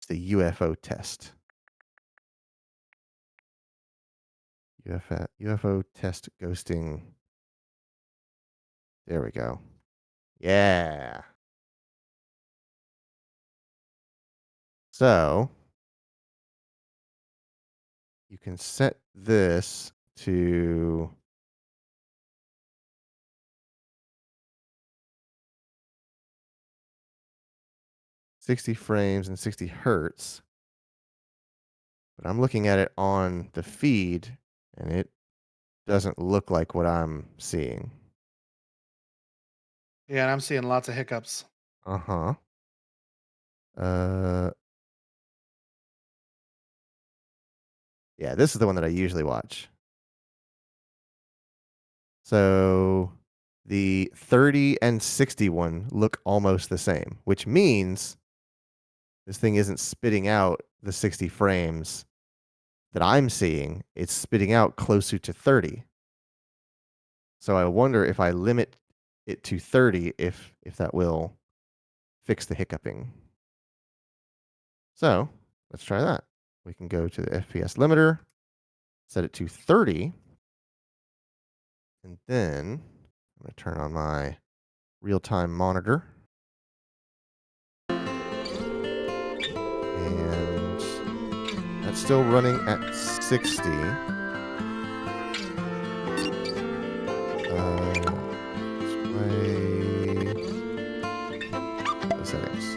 the UFO test. UFO test ghosting. There we go. Yeah. So you can set this to 60 frames and 60 hertz. But I'm looking at it on the feed and it doesn't look like what I'm seeing. Yeah, and I'm seeing lots of hiccups. Uh-huh. Uh Yeah, this is the one that I usually watch. So the 30 and 61 look almost the same, which means this thing isn't spitting out the 60 frames that I'm seeing. It's spitting out closer to 30. So I wonder if I limit it to 30, if that will fix the hiccuping. So let's try that. We can go to the FPS limiter, set it to 30, and then I'm going to turn on my real-time monitor. And that's still running at 60. Display the settings.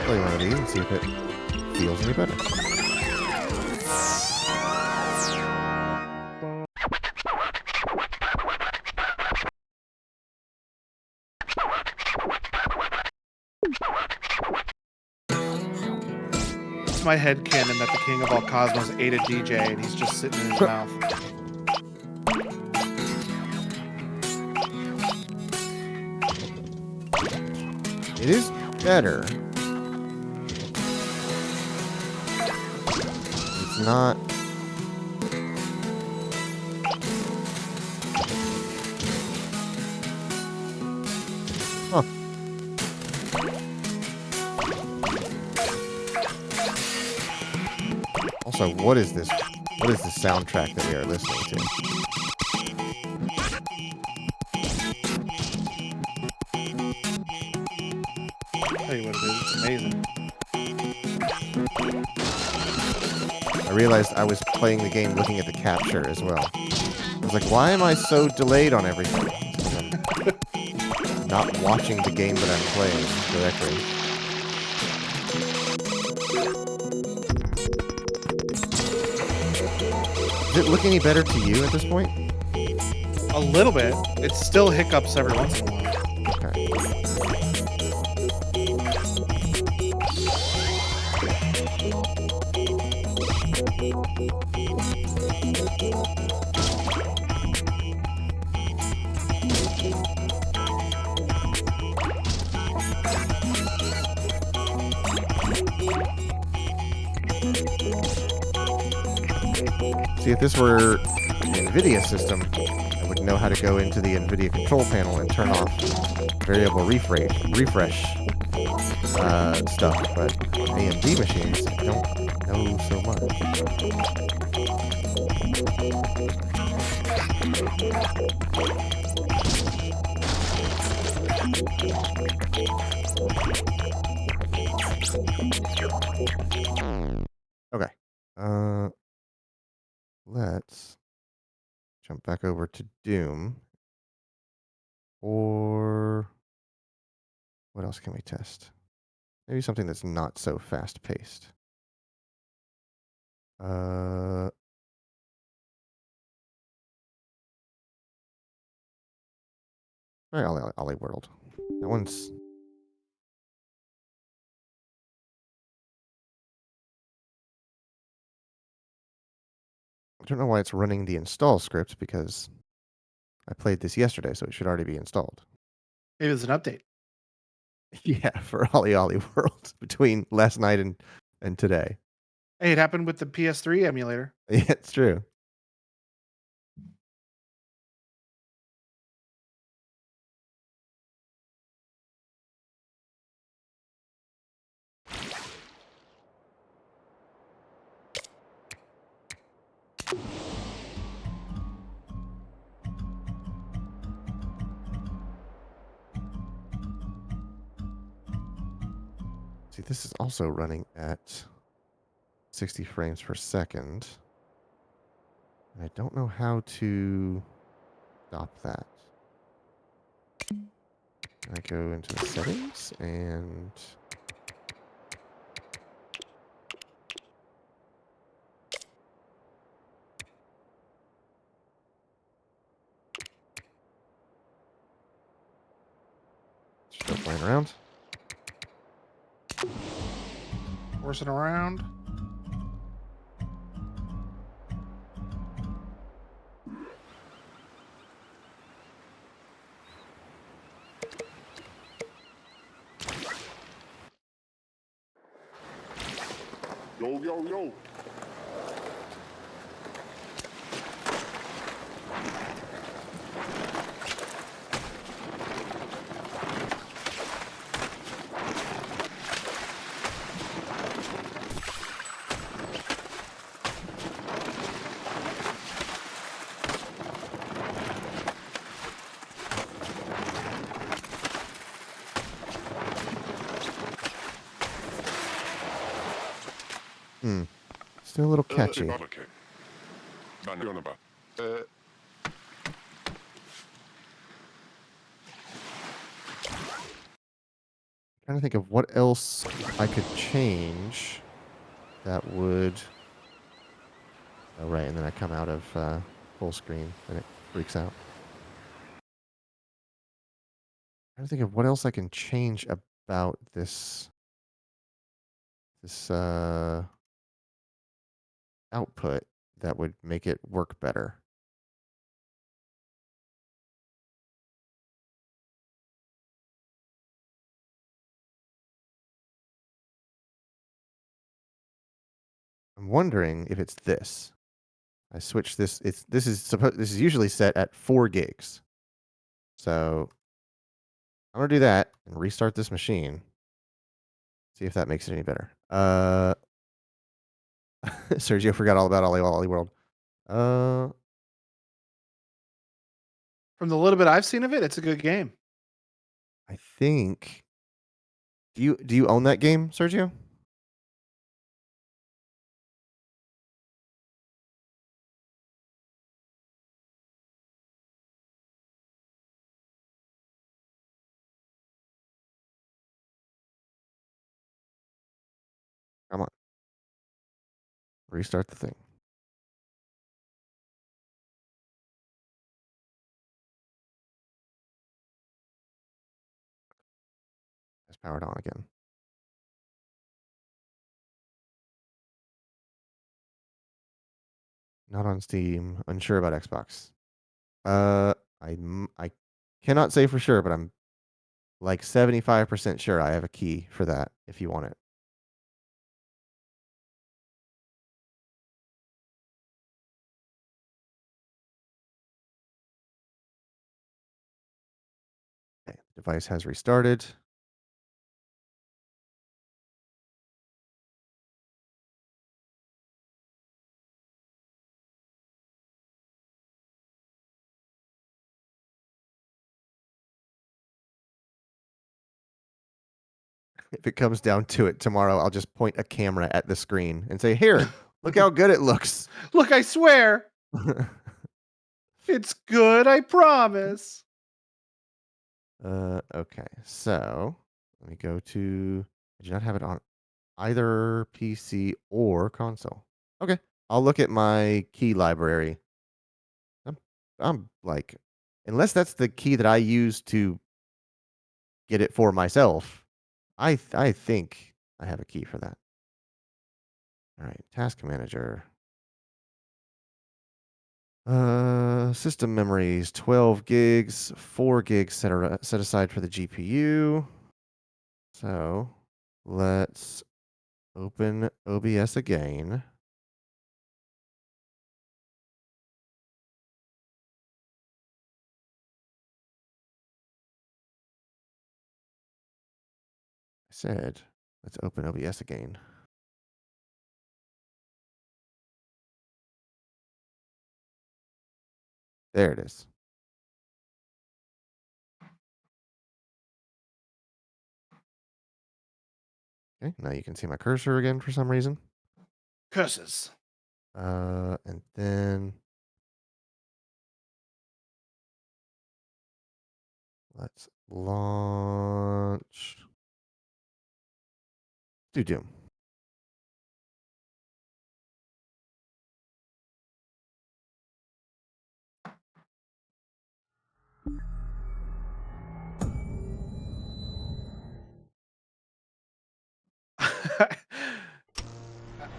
Play one of these and see if it feels any better. It's my headcanon that the king of all cosmos ate a DJ and he's just sitting in his mouth. It is better. It's not. Huh. Also, what is this? What is the soundtrack that we are listening to? I'll tell you what it is. It's amazing. I realized I was playing the game looking at the capture as well. I was like, why am I so delayed on everything? I'm not watching the game that I'm playing directly. Does it look any better to you at this point? A little bit. It still hiccups every once in a while. Okay. See, if this were an NVIDIA system, I would know how to go into the NVIDIA control panel and turn off variable refresh stuff, but on AMD machines, I don't know so much. Okay. Let's jump back over to Doom. Or what else can we test? Maybe something that's not so fast-paced. Ollie World. That one's... I don't know why it's running the install script, because I played this yesterday, so it should already be installed. Maybe it's an update. Yeah, for Ollie World between last night and today. Hey, it happened with the PS3 emulator. Yeah, it's true. See, this is also running at 60 frames per second. And I don't know how to stop that. I go into the settings and around. Horsing around. Yo, yo, yo. Still a little catchy. Okay. Trying to think of what else I could change that would. Oh, right, and then I come out of full screen and it freaks out. Trying to think of what else I can change about this output that would make it work better. I'm wondering if it's this. I switched this. This is usually set at 4 gigs. So I'm gonna do that and restart this machine. See if that makes it any better. Sergio forgot all about Ollie World. From the little bit I've seen of it, it's a good game. I think. Do you own that game, Sergio? Come on, restart the thing. It's powered on again. Not on Steam. Unsure about Xbox. I cannot say for sure, but I'm like 75% sure I have a key for that if you want it. Okay, the device has restarted. If it comes down to it tomorrow, I'll just point a camera at the screen and say, "Here, look how good it looks." Look, I swear, it's good. I promise. Okay. So let me go to. I do not have it on either PC or console. Okay. I'll look at my key library. I'm, I'm like, unless that's the key that I use to get it for myself, I think I have a key for that. All right, task manager. System memories, 12 gigs, 4 gigs set aside for the GPU. So let's open OBS again. I said, let's open OBS again. There it is. Okay, now you can see my cursor again for some reason. Curses. And then let's launch. Do Doom.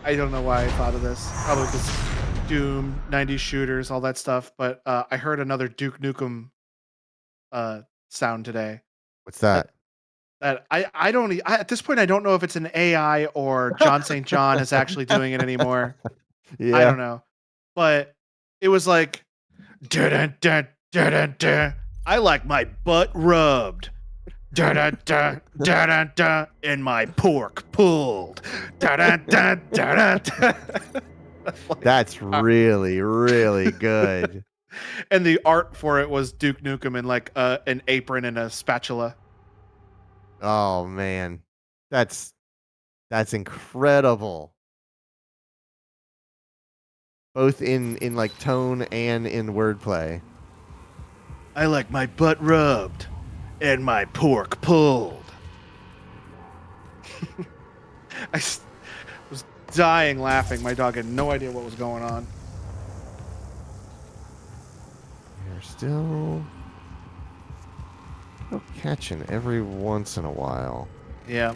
I don't know why I thought of this. Probably because Doom, 90s shooters, all that stuff. But I heard another Duke Nukem uh, sound today. What's That that? I don't at this point I don't know if it's an AI or John St. John is actually doing it anymore. I Yeah. don't know, but it was like, dun dun dun dun dun. I like my butt rubbed. Dun dun dun dun dun dun, and my pork pulled. Dun dun dun dun dun. Like, That's really, really good. and the art for it was Duke Nukem in like an apron and a spatula. Oh, man. That's that's incredible. Both in, like, tone and in wordplay. I like my butt rubbed and my pork pulled. I was dying laughing. My dog had no idea what was going on. They're still catching every once in a while. Yeah.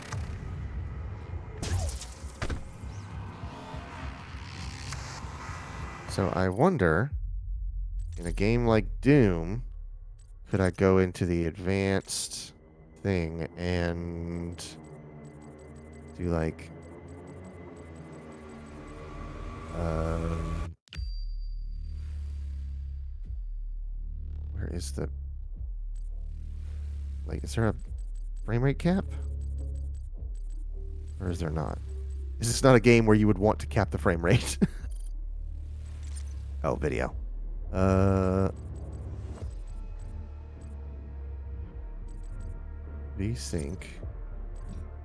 So I wonder, in a game like Doom, could I go into the advanced thing and do like um where is the like is there a frame rate cap? Or is there not? Is this not a game where you would want to cap the frame rate? Oh, video. Uh Vsync.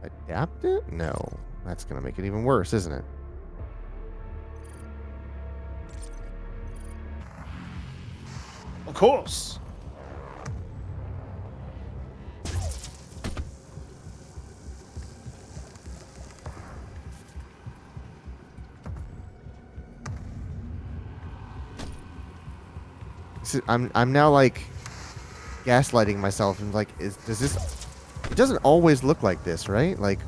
Adapt it? No. That's gonna make it even worse, isn't it? Of course. I'm now like gaslighting myself and like does this it doesn't always look like this, right? Like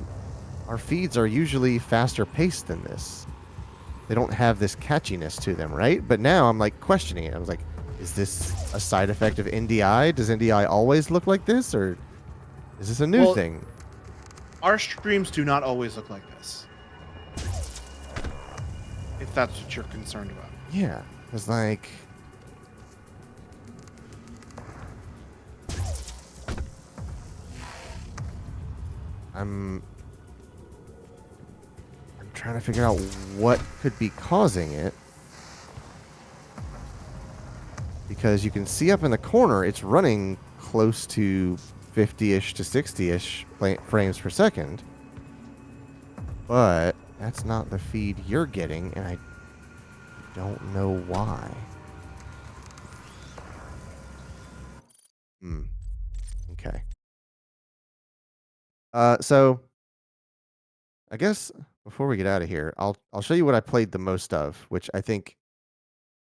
our feeds are usually faster paced than this. They don't have this catchiness to them, right? But now I'm like questioning it. I was like, is this a side effect of NDI? Does NDI always look like this, or is this a new Well, thing? our streams do not always look like this. If that's what you're concerned about. Yeah, it's like I'm trying to figure out what could be causing it. Because you can see up in the corner, it's running close to 50-ish to 60-ish frames per second. But that's not the feed you're getting, and I don't know why. Okay. So I guess before we get out of here, I'll show you what I played the most of, which I think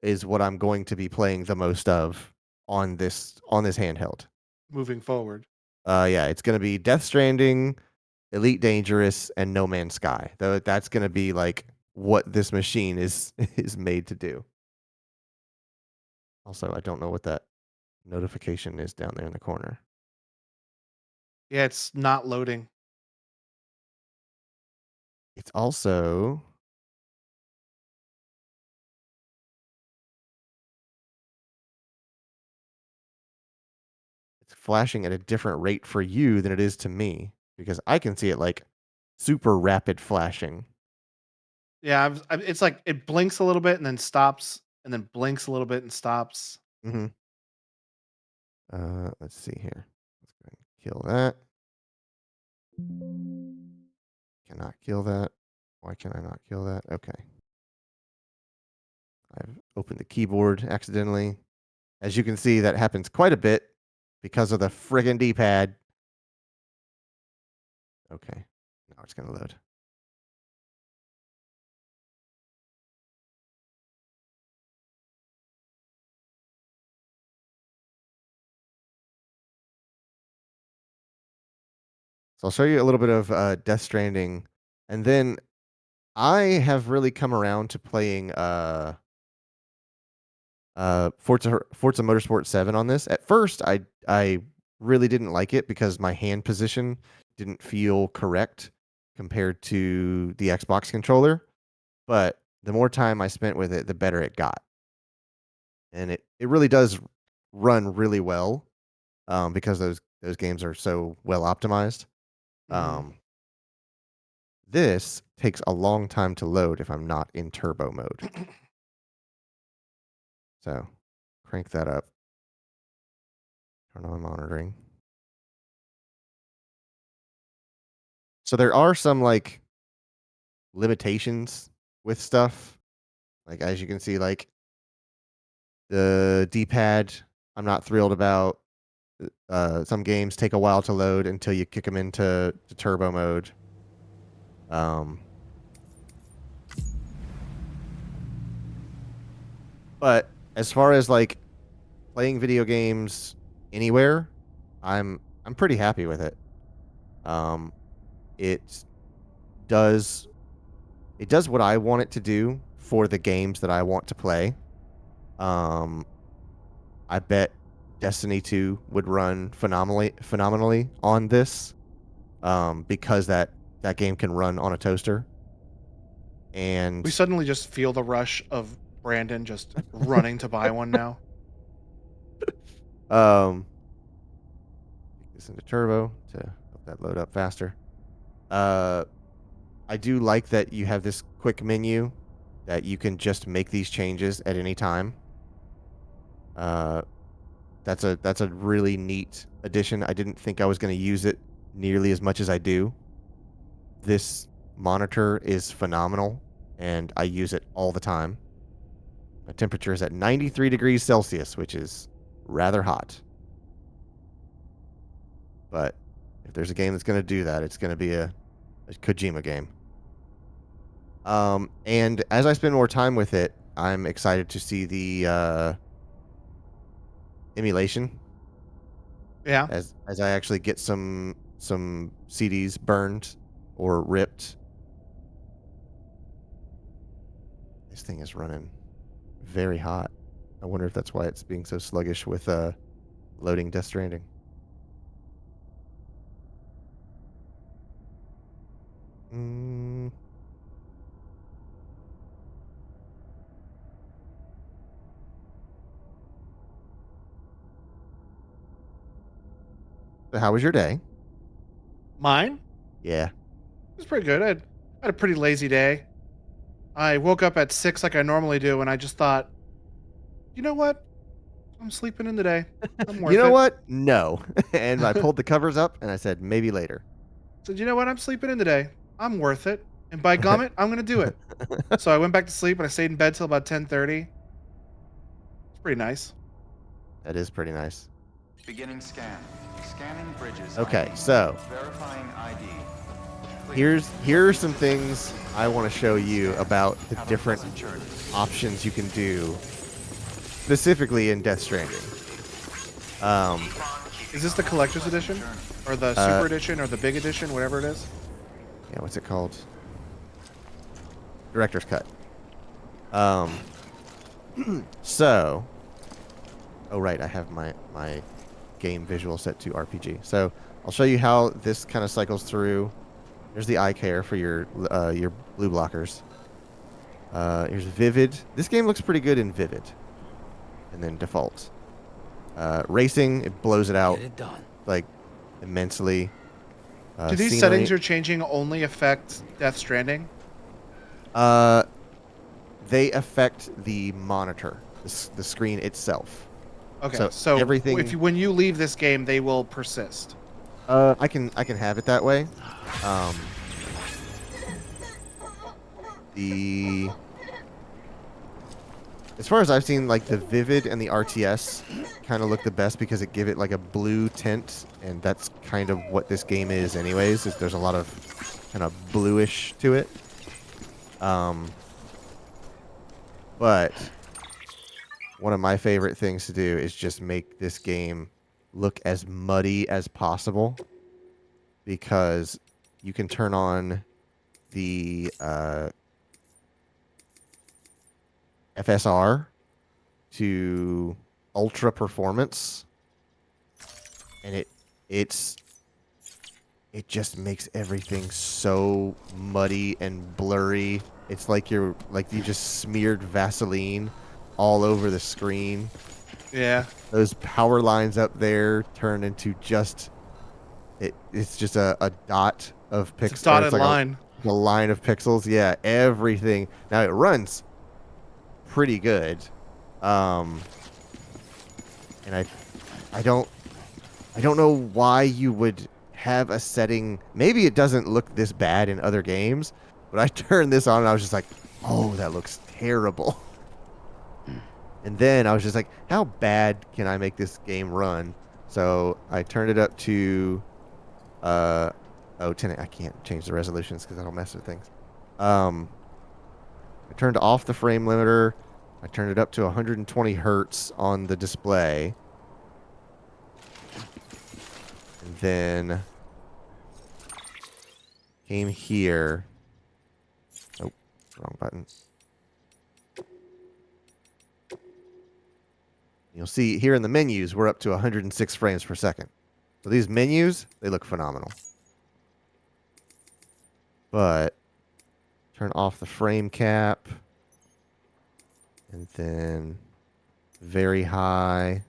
is what I'm going to be playing the most of on this handheld. Moving forward. Yeah, it's gonna be Death Stranding, Elite Dangerous, and No Man's Sky. Though that's gonna be like what this machine is is made to do. Also, I don't know what that notification is down there in the corner. Yeah, it's not loading. It's also it's flashing at a different rate for you than it is to me because I can see it like super rapid flashing. Yeah, it's like it blinks a little bit and then stops, and then blinks a little bit and stops. hmm Let's see here. Let's go ahead and kill that. Cannot kill that. Why can I not kill that? Okay. I've opened the keyboard accidentally. As you can see, that happens quite a bit because of the friggin' D-pad. Okay. Now it's going to load. So I'll show you a little bit of Death Stranding And then I have really come around to playing Forza Motorsport 7 on this. At first, I really didn't like it because my hand position didn't feel correct compared to the Xbox controller. But the more time I spent with it, the better it got. And it really does run really well because those games are so well optimized. Mhm. This takes a long time to load if I'm not in turbo mode. So crank that up. Turn on monitoring. So there are some like limitations with stuff. Like as you can see, like the D-pad, I'm not thrilled about. Some games take a while to load until you kick them into turbo mode. But as far as like playing video games anywhere, I'm pretty happy with it. Um, it does it does what I want it to do for the games that I want to play. Um, I bet Destiny 2 would run phenomenally on this because that game can run on a toaster. We And suddenly just feel the rush of Brandon just running to buy one now. um, kick this into turbo to help that load up faster. Uh, I do like that you have this quick menu that you can just make these changes at any time. Uh, that's a really neat addition. I didn't think I was going to use it nearly as much as I do. This monitor is phenomenal, and I use it all the time. My temperature is at 93 degrees Celsius, which is rather hot. But if there's a game that's going to do that, it's going to be a Kojima game. And as I spend more time with it, I'm excited to see the emulation Yeah. as I actually get some CDs burned or ripped. This thing is running very hot. I wonder if that's why it's being so sluggish with loading Death Stranding. Mm, so how was your day? Mine Yeah. was pretty good. I had a pretty lazy day. I woke up at 6 like I normally do, and I just thought, you know what? I'm sleeping in today. I'm You worth know it. what? No. And I pulled the covers up and I said maybe later. Said, you know what? I'm sleeping in today. I'm worth it. And by gummit, I'm gonna do it. So I went back to sleep and I stayed in bed till about 10:30. It's pretty nice. That is pretty nice. Beginning scan. Scanning bridges Okay, ID. so Verifying ID. here are some things I want to show you about the Have a different pleasant journey. options you can do specifically in Death Stranding. Is this the collector's edition? Or the super edition or the big edition, whatever it is? Yeah, what's it called? Director's cut. Um, so, oh right, I have my game visual set to RPG. So I'll show you how this kind of cycles through. There's the eye care for your blue blockers. Here's vivid. This game looks pretty good in vivid, and then default. Racing, it blows it out Get it done. like immensely. Do these Scenery, settings you're changing only affect Death Stranding? they affect the monitor, the screen itself. Okay, So so everything. if you, when you leave this game, they will persist. I can have it that way. The As far as I've seen, like the Vivid and the RTS kind of look the best because it give it like a blue tint, and that's kind of what this game is, anyways. There's a lot of kind of bluish to it. But one of my favorite things to do is just make this game look as muddy as possible, because you can turn on the FSR to ultra performance, and it's it just makes everything so muddy and blurry. It's like you just smeared Vaseline all over the screen. Yeah. Those power lines up there turn into just it's just a dot of It's a pixels. dotted It's like line. a line of pixels. Yeah, everything. Now it runs pretty good. Um, and I don't know why you would have a setting. Maybe it doesn't look this bad in other games, but I turned this on and I was just like, oh, that looks terrible. And then I was just like, how bad can I make this game run? So I turned it up to oh 10. I can't change the resolutions because that'll mess with things. Um, I turned off the frame limiter. I turned it up to 120 hertz on the display. And then came here. Oh, wrong button. You'll see here in the menus, we're up to 106 frames per second. So these menus, they look phenomenal. But turn off the frame cap. And then very high.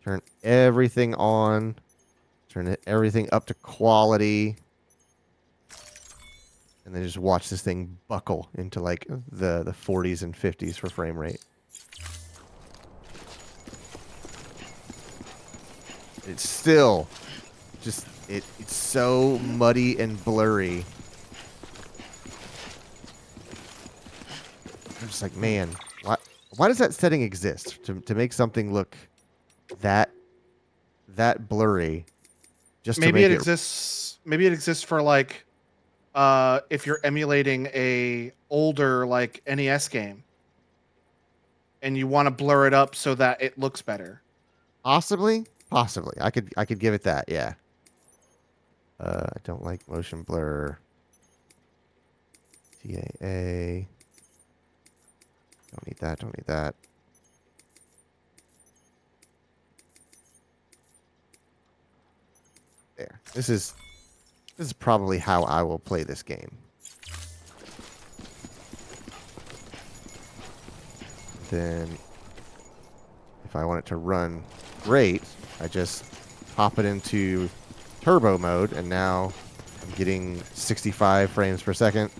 Turn everything on. Turn everything up to quality. And then just watch this thing buckle into like the 40s and 50s for frame rate. It's still just it's so muddy and blurry. I'm just like, man, why does that setting exist to make something look that blurry just to Maybe make it it exists. Maybe it exists for like if you're emulating a older like NES game and you want to blur it up so that it looks better. possibly I could give it that, yeah. I don't like motion blur. TAA. Don't need that, don't need that. There. This is probably how I will play this game. Then if I want it to run great, I just pop it into turbo mode, and now I'm getting 65 frames per second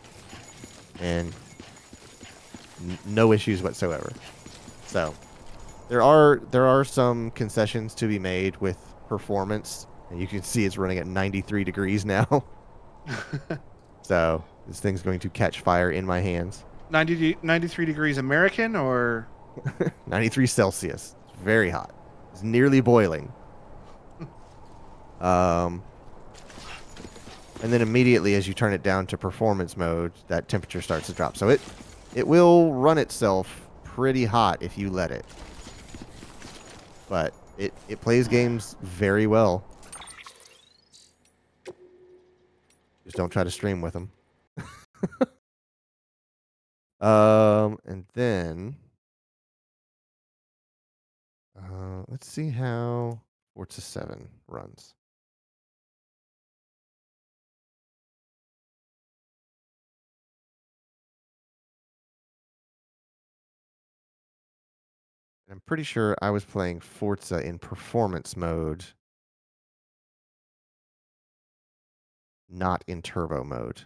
and no issues whatsoever. So there are some concessions to be made with performance, and you can see it's running at 93 degrees now. So this thing's going to catch fire in my hands. 93 degrees American or 93 Celsius. It's very hot. It's nearly boiling. And then immediately as you turn it down to performance mode, that temperature starts to drop. So it will run itself pretty hot if you let it. But it plays games very well. Just don't try to stream with them. And then let's see how Forza 7 runs. I'm pretty sure I was playing Forza in performance mode, not in turbo mode.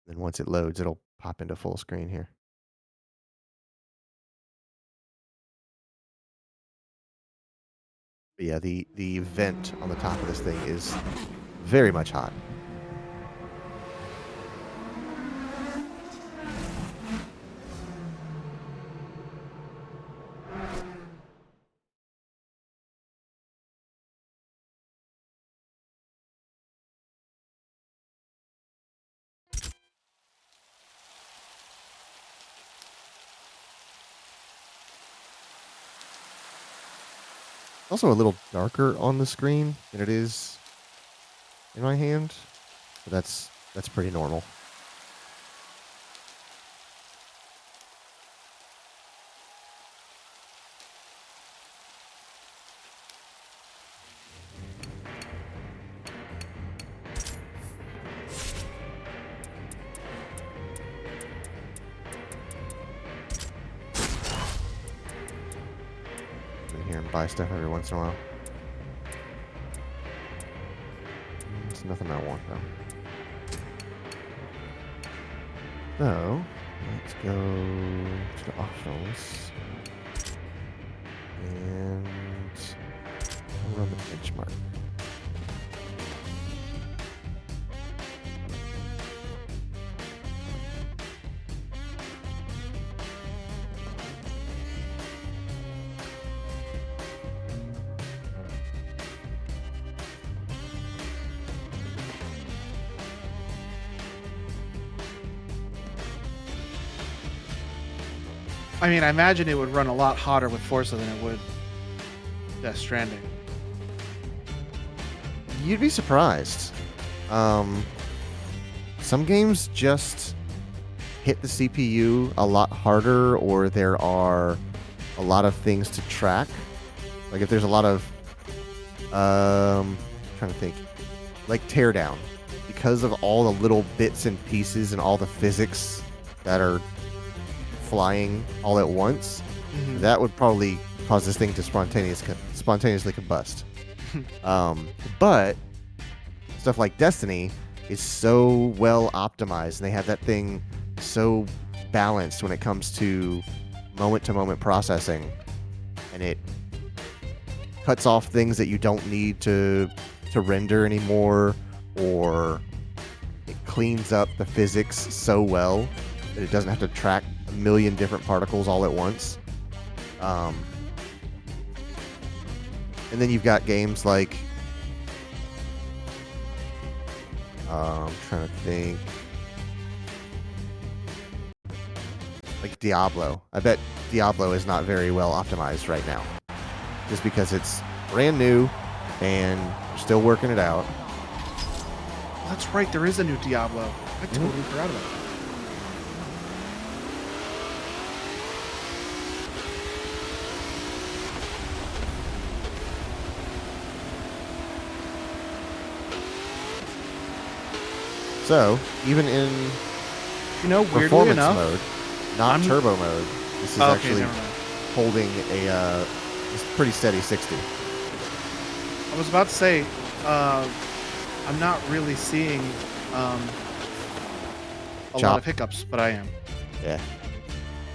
Then once it loads, it'll pop into full screen here. But yeah, the vent on the top of this thing is very much hot. Also a little darker on the screen than it is in my hand. But that's pretty normal. In here and buy stuff every once in a while. It's nothing I want though. So let's go to the optionals and we'll run the benchmark. I mean, I imagine it would run a lot hotter with Forza than it would Death Stranding. You'd be surprised. Some games just hit the CPU a lot harder, or there are a lot of things to track. Like if there's a lot of, trying to think, like Teardown, because of all the little bits and pieces and all the physics that are flying all at once, that would probably cause this thing to spontaneously combust. But stuff like Destiny is so well optimized, and they have that thing so balanced when it comes to moment-to-moment processing, and it cuts off things that you don't need to render anymore, or it cleans up the physics so well that it doesn't have to track a million different particles all at once. And then you've got games like I'm trying to think, like Diablo. I bet Diablo is not very well optimized right now, just because it's brand new and we're still working it out. That's right, there is a new Diablo. I totally forgot about that. So, even in Weirdly performance enough, mode, not turbo mode, this is okay, actually never mind. holding a pretty steady 60. I was about to say, I'm not really seeing a lot of hiccups, but I am.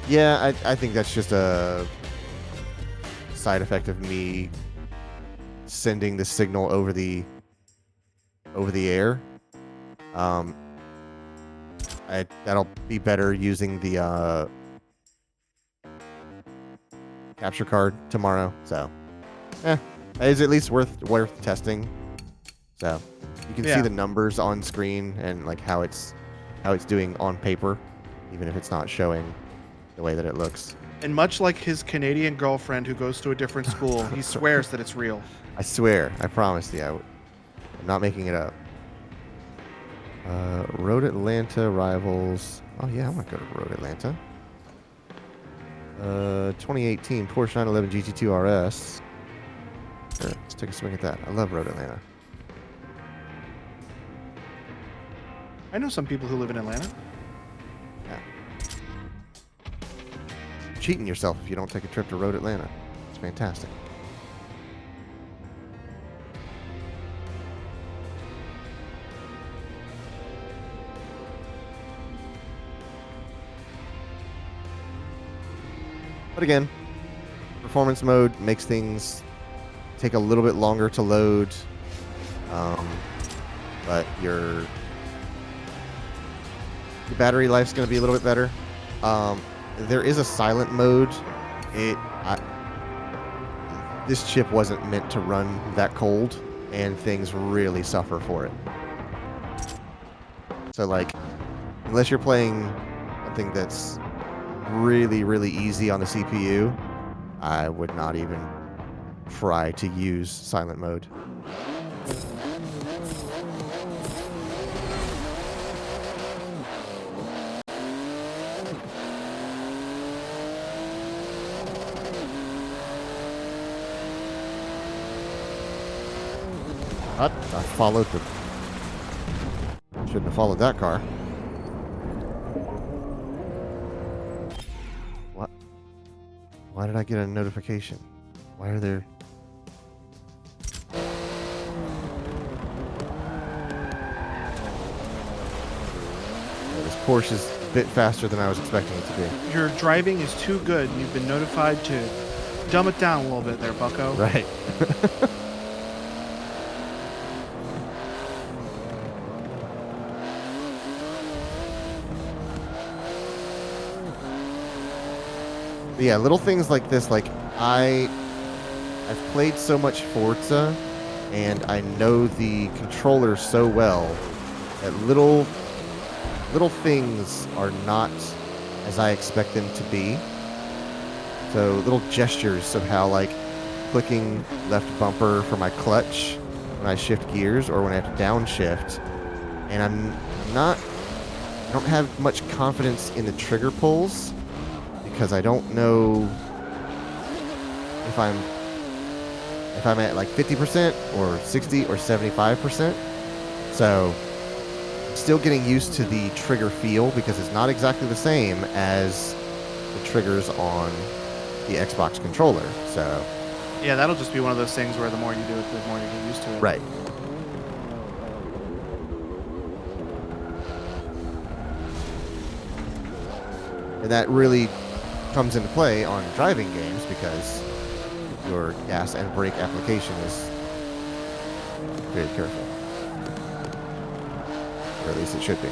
Yeah, I think that's just a side effect of me sending the signal over the air. That'll be better using the capture card tomorrow. So, it's at least worth testing. So you can see the numbers on screen and like how it's doing on paper, even if it's not showing the way that it looks. And much like his Canadian girlfriend who goes to a different school, he swears that it's real. I swear, I promise you, I'm not making it up. Road Atlanta Rivals. Oh yeah, I want to go to Road Atlanta. 2018 Porsche 911 GT2 RS. Sure, let's take a swing at that. I love Road Atlanta. I know some people who live in Atlanta. Yeah. You're cheating yourself if you don't take a trip to Road Atlanta. It's fantastic. But again, performance mode makes things take a little bit longer to load, but your battery life's going to be a little bit better. There is a silent mode. This chip wasn't meant to run that cold, and things really suffer for it. So, like, unless you're playing something that's really, really easy on the CPU, I would not even try to use silent mode. What? I followed the... Shouldn't have followed that car. What? Why did I get a notification? Why are there... Yeah, this Porsche is a bit faster than I was expecting it to be. Your driving is too good. You've been notified to dumb it down a little bit there, bucko. Right. But yeah, little things like this, like I've played so much Forza and I know the controller so well that little things are not as I expect them to be. So little gestures of how, like, clicking left bumper for my clutch when I shift gears or when I have to downshift, and I don't have much confidence in the trigger pulls because I don't know if I'm at like 50% or 60 or 75%. So I'm still getting used to the trigger feel because it's not exactly the same as the triggers on the Xbox controller. So Yeah, that'll just be one of those things where the more you do it, the more you get used to it. right. And that really comes into play on driving games because your gas and brake application is very careful. Or at least it should be.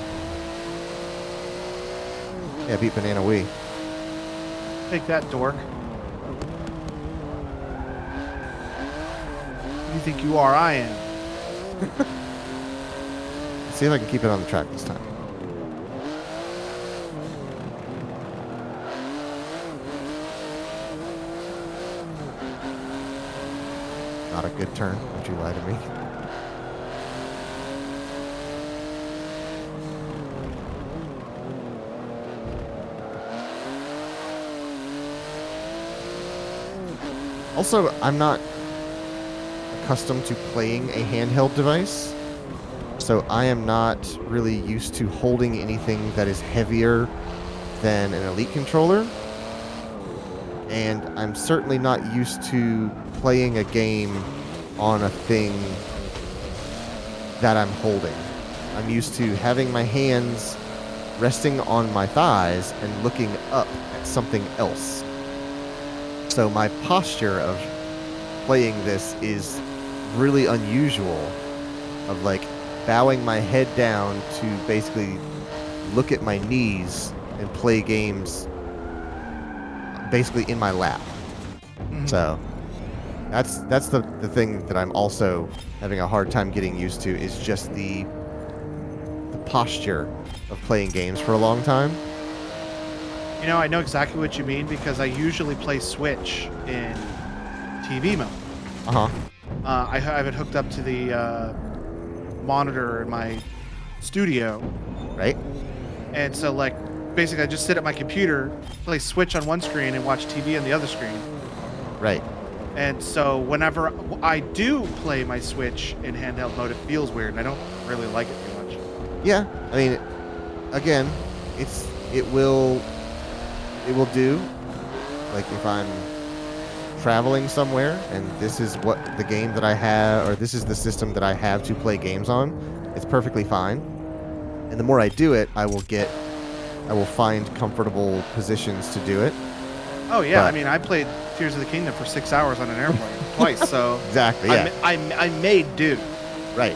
Yeah, beat Banana Wii. Take that, dork. You think you are, I am. Let's see if I can keep it on the track this time. Not a good turn. Don't you lie to me. Also, I'm not accustomed to playing a handheld device, so I am not really used to holding anything that is heavier than an Elite controller, and I'm certainly not used to playing a game on a thing that I'm holding. I'm used to having my hands resting on my thighs and looking up at something else. So my posture of playing this is really unusual, of like bowing my head down to basically look at my knees and play games basically in my lap. Mhm. So that's the thing that I'm also having a hard time getting used to, is just the posture of playing games for a long time. You know, I know exactly what you mean because I usually play Switch in TV mode. Uh-huh. I have it hooked up to the monitor in my studio. Right? And so, like, basically I just sit at my computer, play Switch on one screen and watch TV on the other screen. Right. And so whenever I do play my Switch in handheld mode, it feels weird and I don't really like it too much. Yeah. I mean, again, it will do. Like if I'm traveling somewhere and this is what the game that I have, or this is the system that I have to play games on, it's perfectly fine. And the more I do it, I will find comfortable positions to do it. Oh yeah, But- I mean I played Tears of the Kingdom for 6 hours on an airplane twice, so Exactly, yeah. I made do. Right.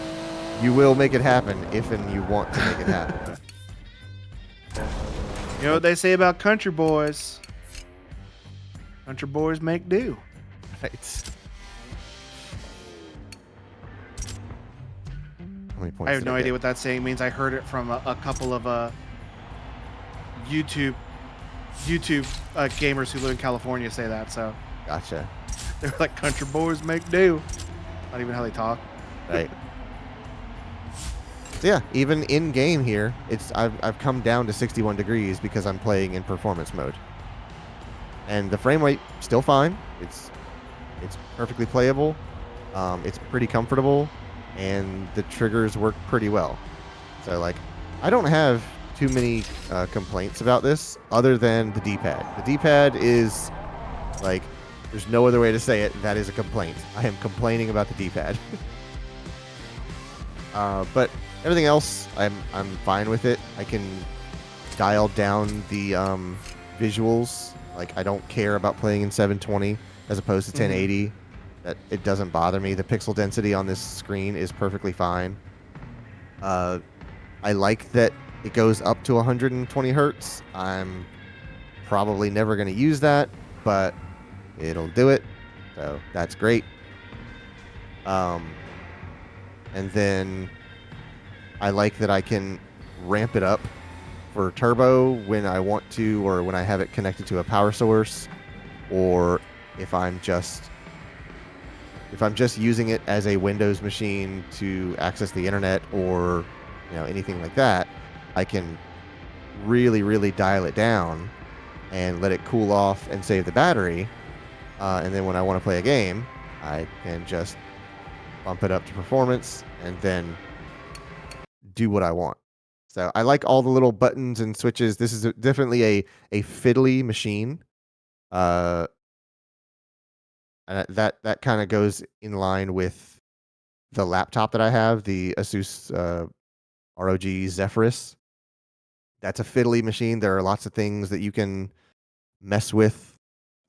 You will make it happen if and you want to make it happen. You know what they say about country boys? Country boys make do. Right. How many points I have did no get? idea what that saying means. I heard it from a couple of YouTube gamers who live in California say that. So Gotcha. They're like country boys make do. Not even how they talk. Right. So yeah, even in game here, I've come down to 61 degrees because I'm playing in performance mode, and the frame rate still fine. It's perfectly playable. It's pretty comfortable, and the triggers work pretty well. So like, I don't have too many complaints about this other than the D-pad. The D-pad is like, there's no other way to say it. That is a complaint. I am complaining about the D-pad. But everything else, I'm fine with it. I can dial down the visuals. Like, I don't care about playing in 720 as opposed to 1080. That it doesn't bother me. The pixel density on this screen is perfectly fine. I like that it goes up to 120 hertz. I'm probably never going to use that, but it'll do it. So that's great. And then I like that I can ramp it up for turbo when I want to, or when I have it connected to a power source, or if I'm just using it as a Windows machine to access the internet or anything like that, I can really, really dial it down and let it cool off and save the battery. And then when I want to play a game, I can just bump it up to performance and then do what I want. So I like all the little buttons and switches. This is definitely a fiddly machine. And that kind of goes in line with the laptop that I have, the Asus ROG Zephyrus. That's a fiddly machine. There are lots of things that you can mess with.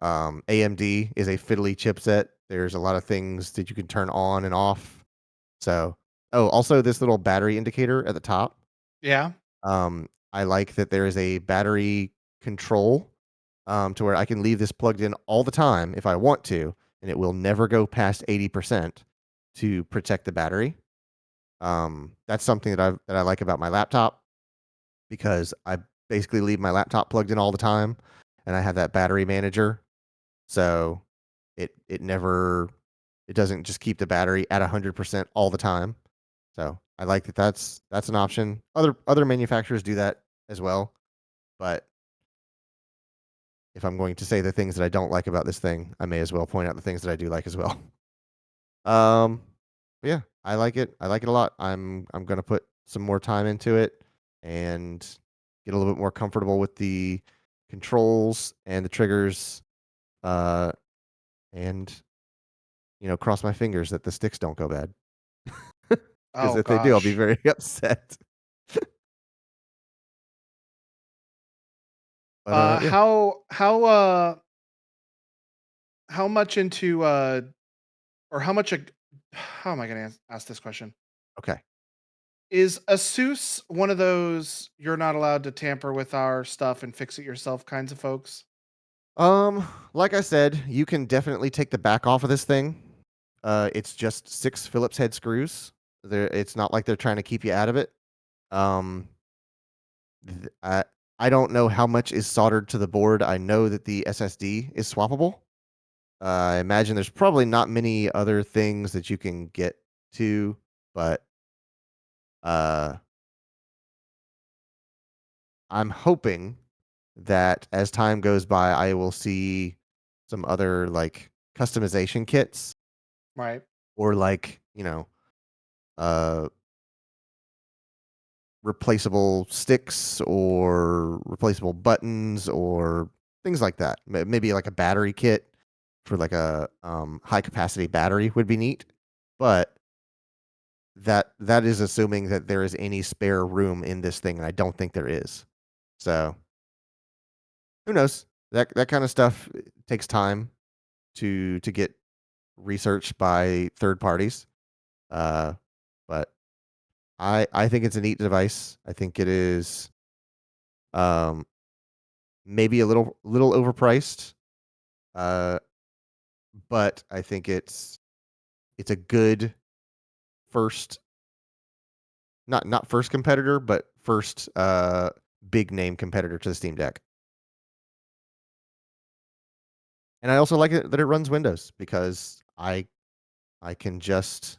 AMD is a fiddly chipset. There's a lot of things that you can turn on and off. So, also this little battery indicator at the top. Yeah. I like that there is a battery control to where I can leave this plugged in all the time if I want to, and it will never go past 80% to protect the battery. That's something that I like about my laptop because I basically leave my laptop plugged in all the time, and I have that battery manager, so it doesn't just keep the battery at 100% all the time. So I like that that's an option. Other manufacturers do that as well, but if I'm going to say the things that I don't like about this thing, I may as well point out the things that I do like as well. But yeah, I like it. I like it a lot. I'm gonna put some more time into it and get a little bit more comfortable with the controls and the triggers, uh, and cross my fingers that the sticks don't go bad. Because Oh if they do, I'll be gosh. very upset. But yeah. How much into or how much how am I going to ask this question? Okay. Is Asus one of those you're not allowed to tamper with our stuff and fix it yourself kinds of folks? Like I said, you can definitely take the back off of this thing. It's just 6 Phillips head screws. It's not like they're trying to keep you out of it. Um, th- I I don't know how much is soldered to the board. I know that the SSD is swappable. I imagine there's probably not many other things that you can get to, but uh, I'm hoping that as time goes by, I will see some other like customization kits Right. or like uh, replaceable sticks or replaceable buttons or things like that. Maybe like a battery kit for like a high capacity battery would be neat, but that is assuming that there is any spare room in this thing, and I don't think there is. So who knows? That kind of stuff takes time to get researched by third parties. Uh, but I think it's a neat device. I think it is um, maybe a little overpriced, uh, but I think it's a good first, not first competitor, but first big name competitor to the Steam Deck. And I also like it that it runs Windows because I can just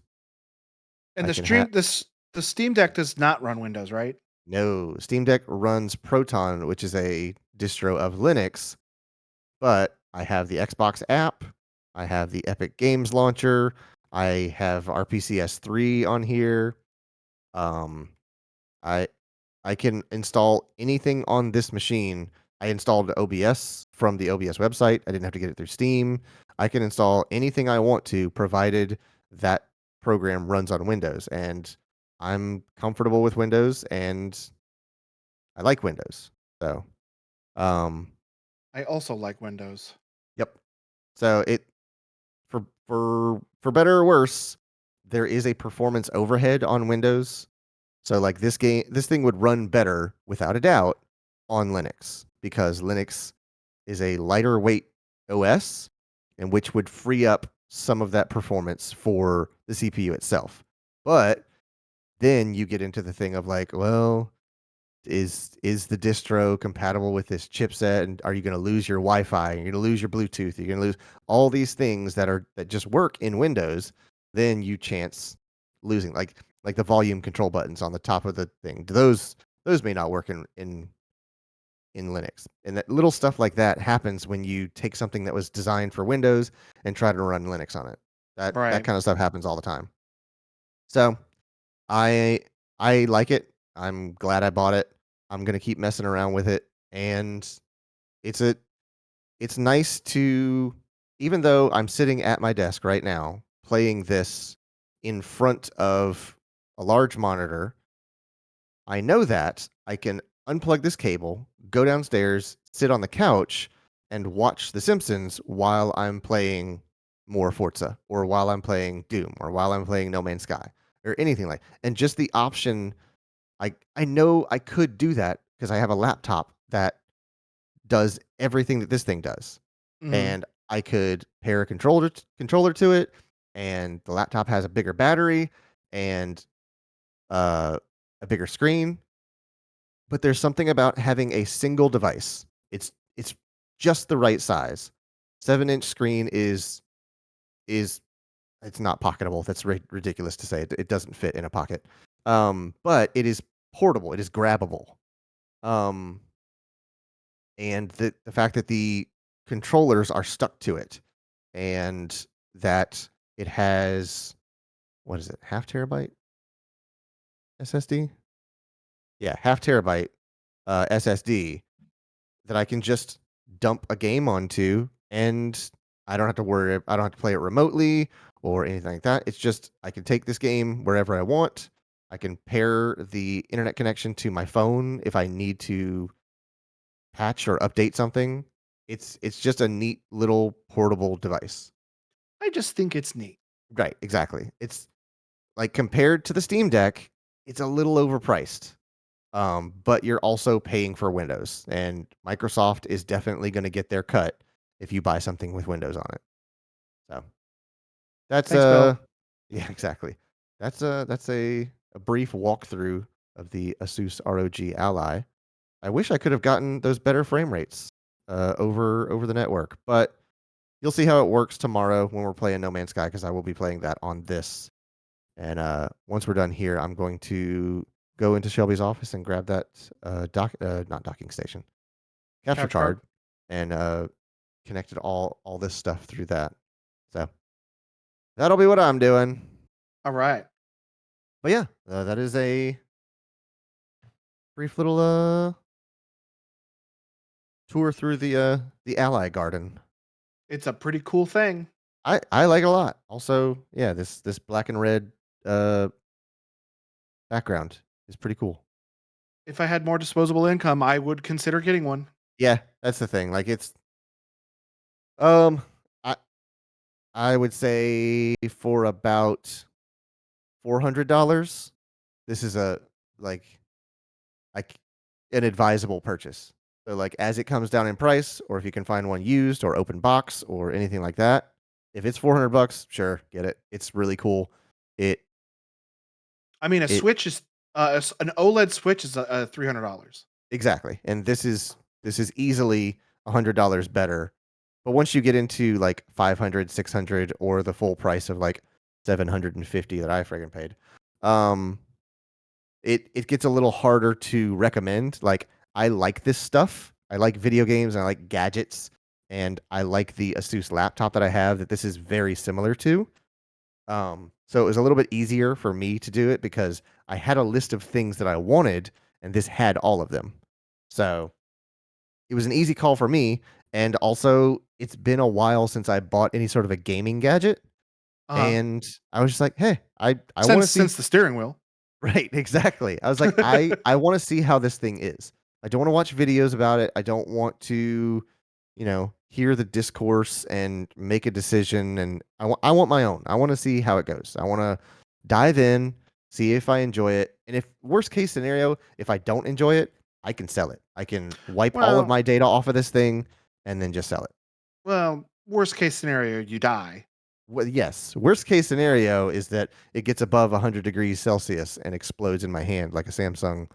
And I can have the Steam Deck does not run Windows, right? no, Steam Deck runs Proton, which is a distro of Linux, but I have the Xbox app, I have the Epic Games launcher, I have RPCS3 on here. Um, I I can install anything on this machine. I installed OBS from the OBS website. I didn't have to get it through Steam. I can install anything I want to, provided that program runs on Windows. And I'm comfortable with Windows, and I like Windows. So, um, I also like Windows. yep. So it for better or worse, there is a performance overhead on Windows. So like this thing would run better without a doubt on Linux, because Linux is a lighter weight OS, and which would free up some of that performance for the CPU itself. But then you get into the thing of like, well, is the distro compatible with this chipset, and are you going to lose your Wi-Fi? You're going to lose your Bluetooth. You're going to lose all these things that just work in Windows. Then you chance losing, like the volume control buttons on the top of the thing. Those may not work in Linux. And that little stuff like that happens when you take something that was designed for Windows and try to run Linux on it. That Right. kind of stuff happens all the time. So I I like it. I'm glad I bought it. I'm gonna keep messing around with it, and it's a it's nice to, even though I'm sitting at my desk right now playing this in front of a large monitor, I know that I can unplug this cable, go downstairs, sit on the couch, and watch The Simpsons while I'm playing more Forza, or while I'm playing Doom, or while I'm playing No Man's Sky, or anything like. And just the option, I know I could do that because I have a laptop that does everything that this thing does, Mhm. and I could pair a controller to it, and the laptop has a bigger battery and uh, a bigger screen. But there's something about having a single device. It's just the right size. 7-inch screen is it's not pocketable. That's ridiculous to say. It doesn't fit in a pocket. But it is portable. It is grabbable. Um, and the fact that the controllers are stuck to it, and that it has, what is it, half terabyte SSD? Yeah, half terabyte SSD that I can just dump a game onto, and I don't have to play it remotely or anything like that. It's just I can take this game wherever I want. I can pair the internet connection to my phone if I need to patch or update something. It's just a neat little portable device. I just think it's neat. Right, exactly. It's like, compared to the Steam Deck, it's a little overpriced. But you're also paying for Windows, and Microsoft is definitely going to get their cut if you buy something with Windows on it. So that's Thanks, Bill. yeah, exactly. That's a brief walkthrough of the Asus ROG Ally. I wish I could have gotten those better frame rates over the network, but you'll see how it works tomorrow when we're playing No Man's Sky, because I will be playing that on this. And once we're done here, I'm going to go into Shelby's office and grab that not docking station, capture Capture card. card, and connect it all this stuff through that. So that'll be what I'm doing. All right. But yeah, that is a brief little tour through the Ally Garden. It's a pretty cool thing. I like it a lot. Also, yeah, this black and red uh background is pretty cool. If I had more disposable income, I would consider getting one. Yeah, that's the thing. Like, it's um I I would say for about $400, this is a like like an advisable purchase. So like, as it comes down in price, or if you can find one used or open box or anything like that, if it's $400, sure, get it. It's really cool. It I mean, a it Switch is an OLED Switch is $300. exactly. And this is easily $100 better But once you get into like 500, 600, or the full price of like 750 that I friggin' paid, um, it gets a little harder to recommend. Like, I like this stuff. I like video games, and I like gadgets, and I like the Asus laptop that I have that this is very similar to. So it was a little bit easier for me to do it because I had a list of things that I wanted, and this had all of them. So it was an easy call for me. And also, it's been a while since I bought any sort of a gaming gadget, Uh-huh. and I was just like, "Hey, I want to see." Since the steering wheel. Right, exactly. I was like, I want to see how this thing is. I don't want to watch videos about it. I don't want to, hear the discourse and make a decision. And I want my own. I want to see how it goes. I want to dive in, see if I enjoy it. And if worst case scenario, if I don't enjoy it, I can sell it. I can wipe all of Well my data off of this thing and then just sell it. worst case scenario, you die. Well, yes. Worst case scenario is that it gets above 100 degrees Celsius and explodes in my hand like a Samsung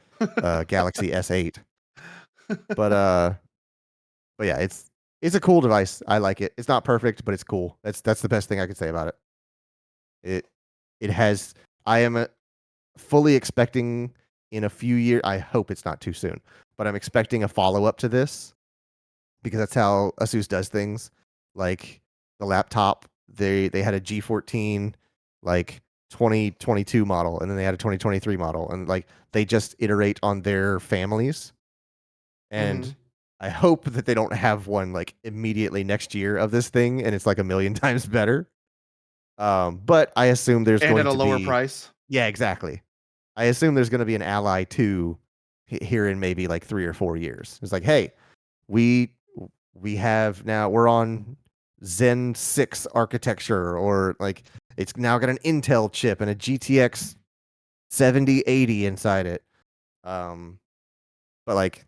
Galaxy S8. But uh, but yeah, it's a cool device. I like it. It's not perfect, but it's cool. That's the best thing I could say about it. It it has. I am fully expecting in a few years. I hope it's not too soon, but I'm expecting a follow up to this because that's how Asus does things. Like the laptop, they had a G14 like 2022 model, and then they had a 2023 model, and like they just iterate on their families. And Mhm. I hope that they don't have one like immediately next year of this thing, and it's like a million times better. But I assume there's And at going a to lower be, price. yeah, exactly. I assume there's going to be an Ally 2 here in maybe like 3 or 4 years. It's like, hey, we we have now we're on Zen 6 architecture, or like it's now got an Intel chip and a GTX 7080 inside it. Um, but like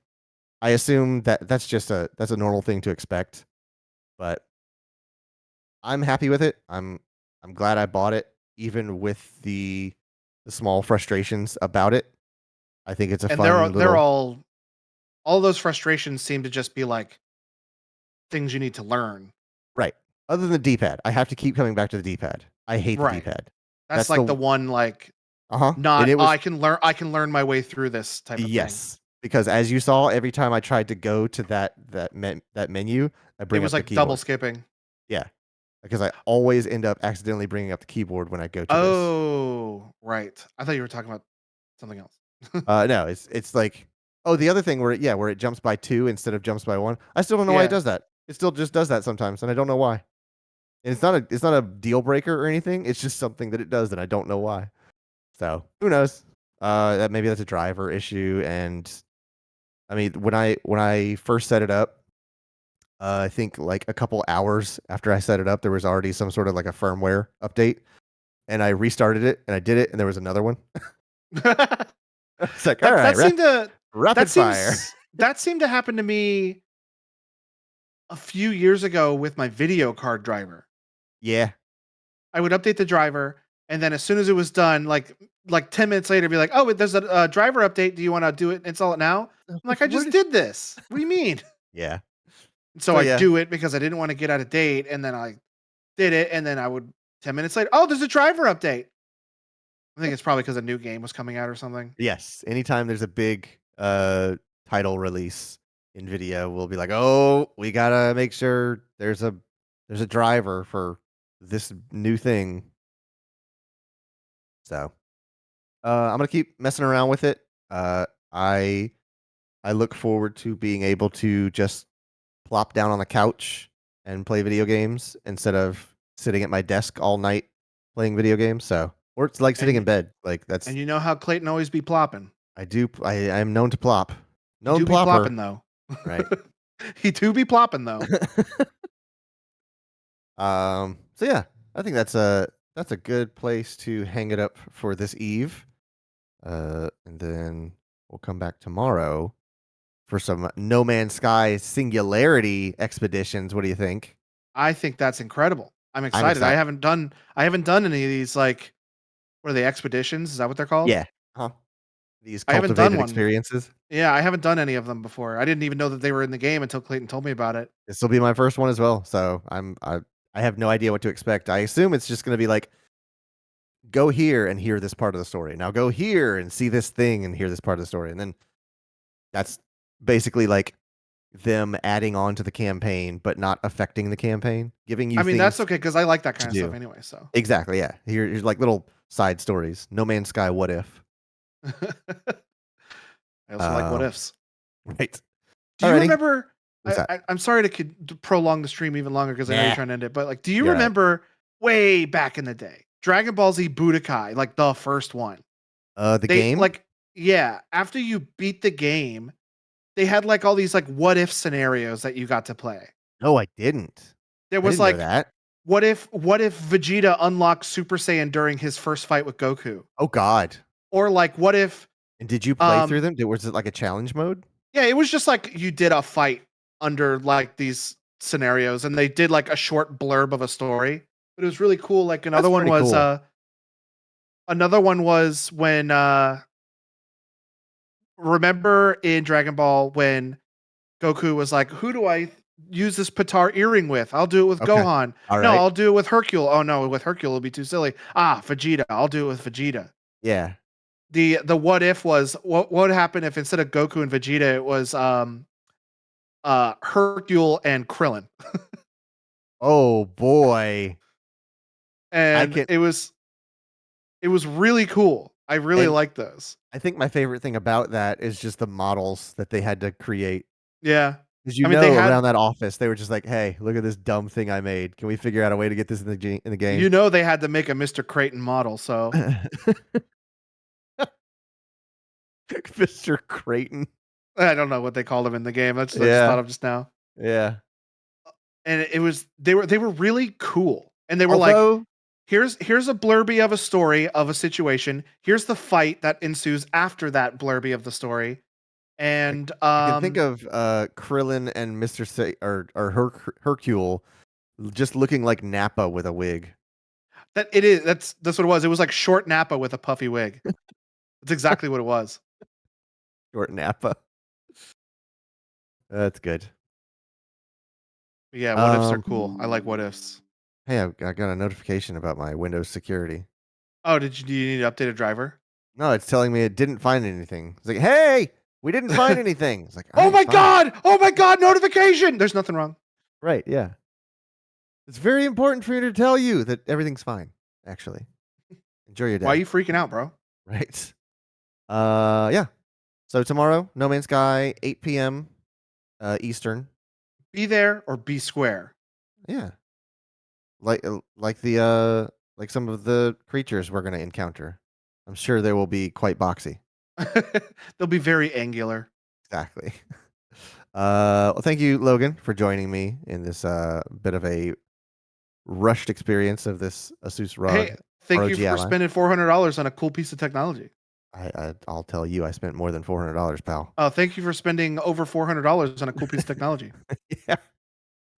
I assume that that's a normal thing to expect. But I'm happy with it. I'm glad I bought it, even with the small frustrations about it. I think it's a And fun they're little all those frustrations seem to just be like things you need to learn. right. Other than the D-pad, I have to keep coming back to the D-pad. I hate the Right. D-pad. That's That's like the the one like uh-huh. And not it "Oh, was I can learn my way through this" type of thing. yes, because as you saw, every time I tried to go to that menu, I It bring was up the like double keyboard. skipping. Yeah, because I always end up accidentally bringing up the keyboard when I go to this. Oh, right. I thought you were talking about something else. No, it's like the other thing where it jumps by 2 instead of jumps by 1. I still don't know why it Yeah. does that. It still just does that sometimes, and I don't know why. And it's not a deal breaker or anything. It's just something that it does, and I don't know why. So who knows? That maybe that's a driver issue. And I mean, when I first set it up, I think like a couple hours after I set it up, there was already some sort of like a firmware update, and I restarted it, and I did it, and there was another one. It's like, all right, That seemed to rapid fire. that seemed to happen to me a few years ago with my video card driver. Yeah. I would update the driver, and then as soon as it was done, like 10 minutes later, be like, "Oh, there's a driver update. Do you wanna do it install it now?" I'm like, "I Where just did did this. What do you mean?" Yeah. And so So I yeah. do it because I didn't wanna get out of date, and then I did it, and then I would 10 minutes later, "Oh, there's a driver update." I think it's probably because a new game was coming out or something. Yes. Anytime there's a big title release in video, we'll be like, "Oh, we gotta make sure there's a driver for this new thing." So I'm gonna keep messing around with it. Uh, I I look forward to being able to just plop down on the couch and play video games instead of sitting at my desk all night playing video games. So, or it's like sitting in And bed. Like that's and you know how Clayton always be plopping. I am known to plop, He known do be plopper. plopping though. Right. He do be plopping though. So yeah, I think that's a good place to hang it up for this eve. And then we'll come back tomorrow for some No Man's Sky Singularity expeditions. What do you think? I think that's incredible. I'm I'm excited. excited. I haven't done any of these like what are they expeditions? Is that what they're called? Yeah. Huh. These I haven't done cultivated one. experiences. Yeah, I haven't done any of them before. I didn't even know that they were in the game until Clayton told me about it. This will be my first one as well. So I have no idea what to expect. I assume it's just going to be like, go here and hear this part of the story. Now go here and see this thing and hear this part of the story. And then that's basically like them adding on to the campaign, but not affecting the campaigin, giving you I mean, that's things okay because I like that to kind of stuff do. anyway. So Exactly. Yeah. Here's like little side stories. No Man's Sky. What if? I also like what Um, ifs. right. Do you Alrighty. remember? What's that? I'm sorry to prolong the stream even longer because I know you're Nah. trying to end it. But like, do you You're right. remember way back in the day, Dragon Ball Z Budokai, like the first one? The They game? like, yeah. After you beat the game, they had like all these like what if scenarios that you got to play. No, I didn't. There I was didn't know like, that. what if Vegeta unlocked Super Saiyan during his first fight with Goku? Oh God. Or like, what if And did you play through them? Was it like a challenge mode? yeah, it was just like you did a fight under like these scenarios and they did like a short blurb of a story. But it was really cool. Like That's pretty cool. another one was when remember in Dragon Ball when Goku was like, "Who do I use this Patar earring with? I'll do it with Okay. Gohan. All No, right. I'll do it with Hercule. Oh no, with Hercule it'll be too silly. Ah, Vegeta. I'll do it with Vegeta." Yeah. The what if was what would happen if instead of Goku and Vegeta it was Hercule and Krillin. Oh boy. I And can it was really cool. I really and liked those. I think my favorite thing about that is just the models that they had to create. Yeah. Because I mean, they around had that office, they were just like, "Hey, look at this dumb thing I made. Can we figure out a way to get this in the game?" they had to make a Mr. Creighton model, so Mr. Creighton. I don't know what they called him in the game. That's what I just thought Yeah. of just now. Yeah. And it was they were really cool. And they were like, Although here's a blurby of a story of a situation. Here's the fight that ensues after that blurby of the story. I And I can think of Krillin and Mr. or Hercule just looking like Nappa with a wig. that's what it was. It was like short Nappa with a puffy wig. That's exactly what it was. Short Nappa. That's good. But yeah, what ifs are Um, cool. I like what ifs. hey, I got a notification about my Windows security. Oh, do you need to update a driver? No, it's telling me it didn't find anything. It's like, "Hey, we didn't find anything." It's like, "All Oh right, my fine." god! Oh my god, notification! There's nothing wrong. Right, yeah. It's very important for me to tell you that everything's fine, actually. Enjoy your Why are day. you freaking out, bro? Right. Yeah. So tomorrow, No Man's Sky, 8 p.m. Eastern. Be there or be square. Yeah. Like the like some of the creatures we're gonna encounter. I'm sure they will be quite boxy. They'll be very angular. Exactly. Well, thank you, Logan, for joining me in this bit of a rushed experience of this Asus ROG Hey, thank you ROG for Ally. spending $400 on a cool piece of technology. I'll tell you, I spent more than $400, pal. Oh, thank you for spending over $400 on a cool piece of technology. Yeah,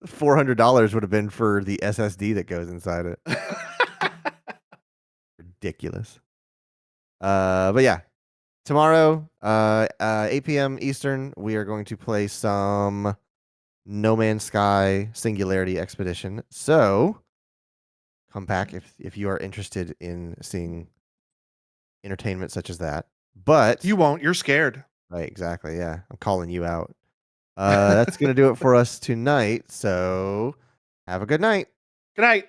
$400 would have been for the SSD that goes inside it. Ridiculous. But yeah, tomorrow, 8 p.m. Eastern, we are going to play some No Man's Sky Singularity Expedition. So come back if you are interested in seeing entertainment such as that. But You won't. You're scared. right, exactly. Yeah, I'm calling you out. That's gonna do it for us tonight. So have a good night. Good night.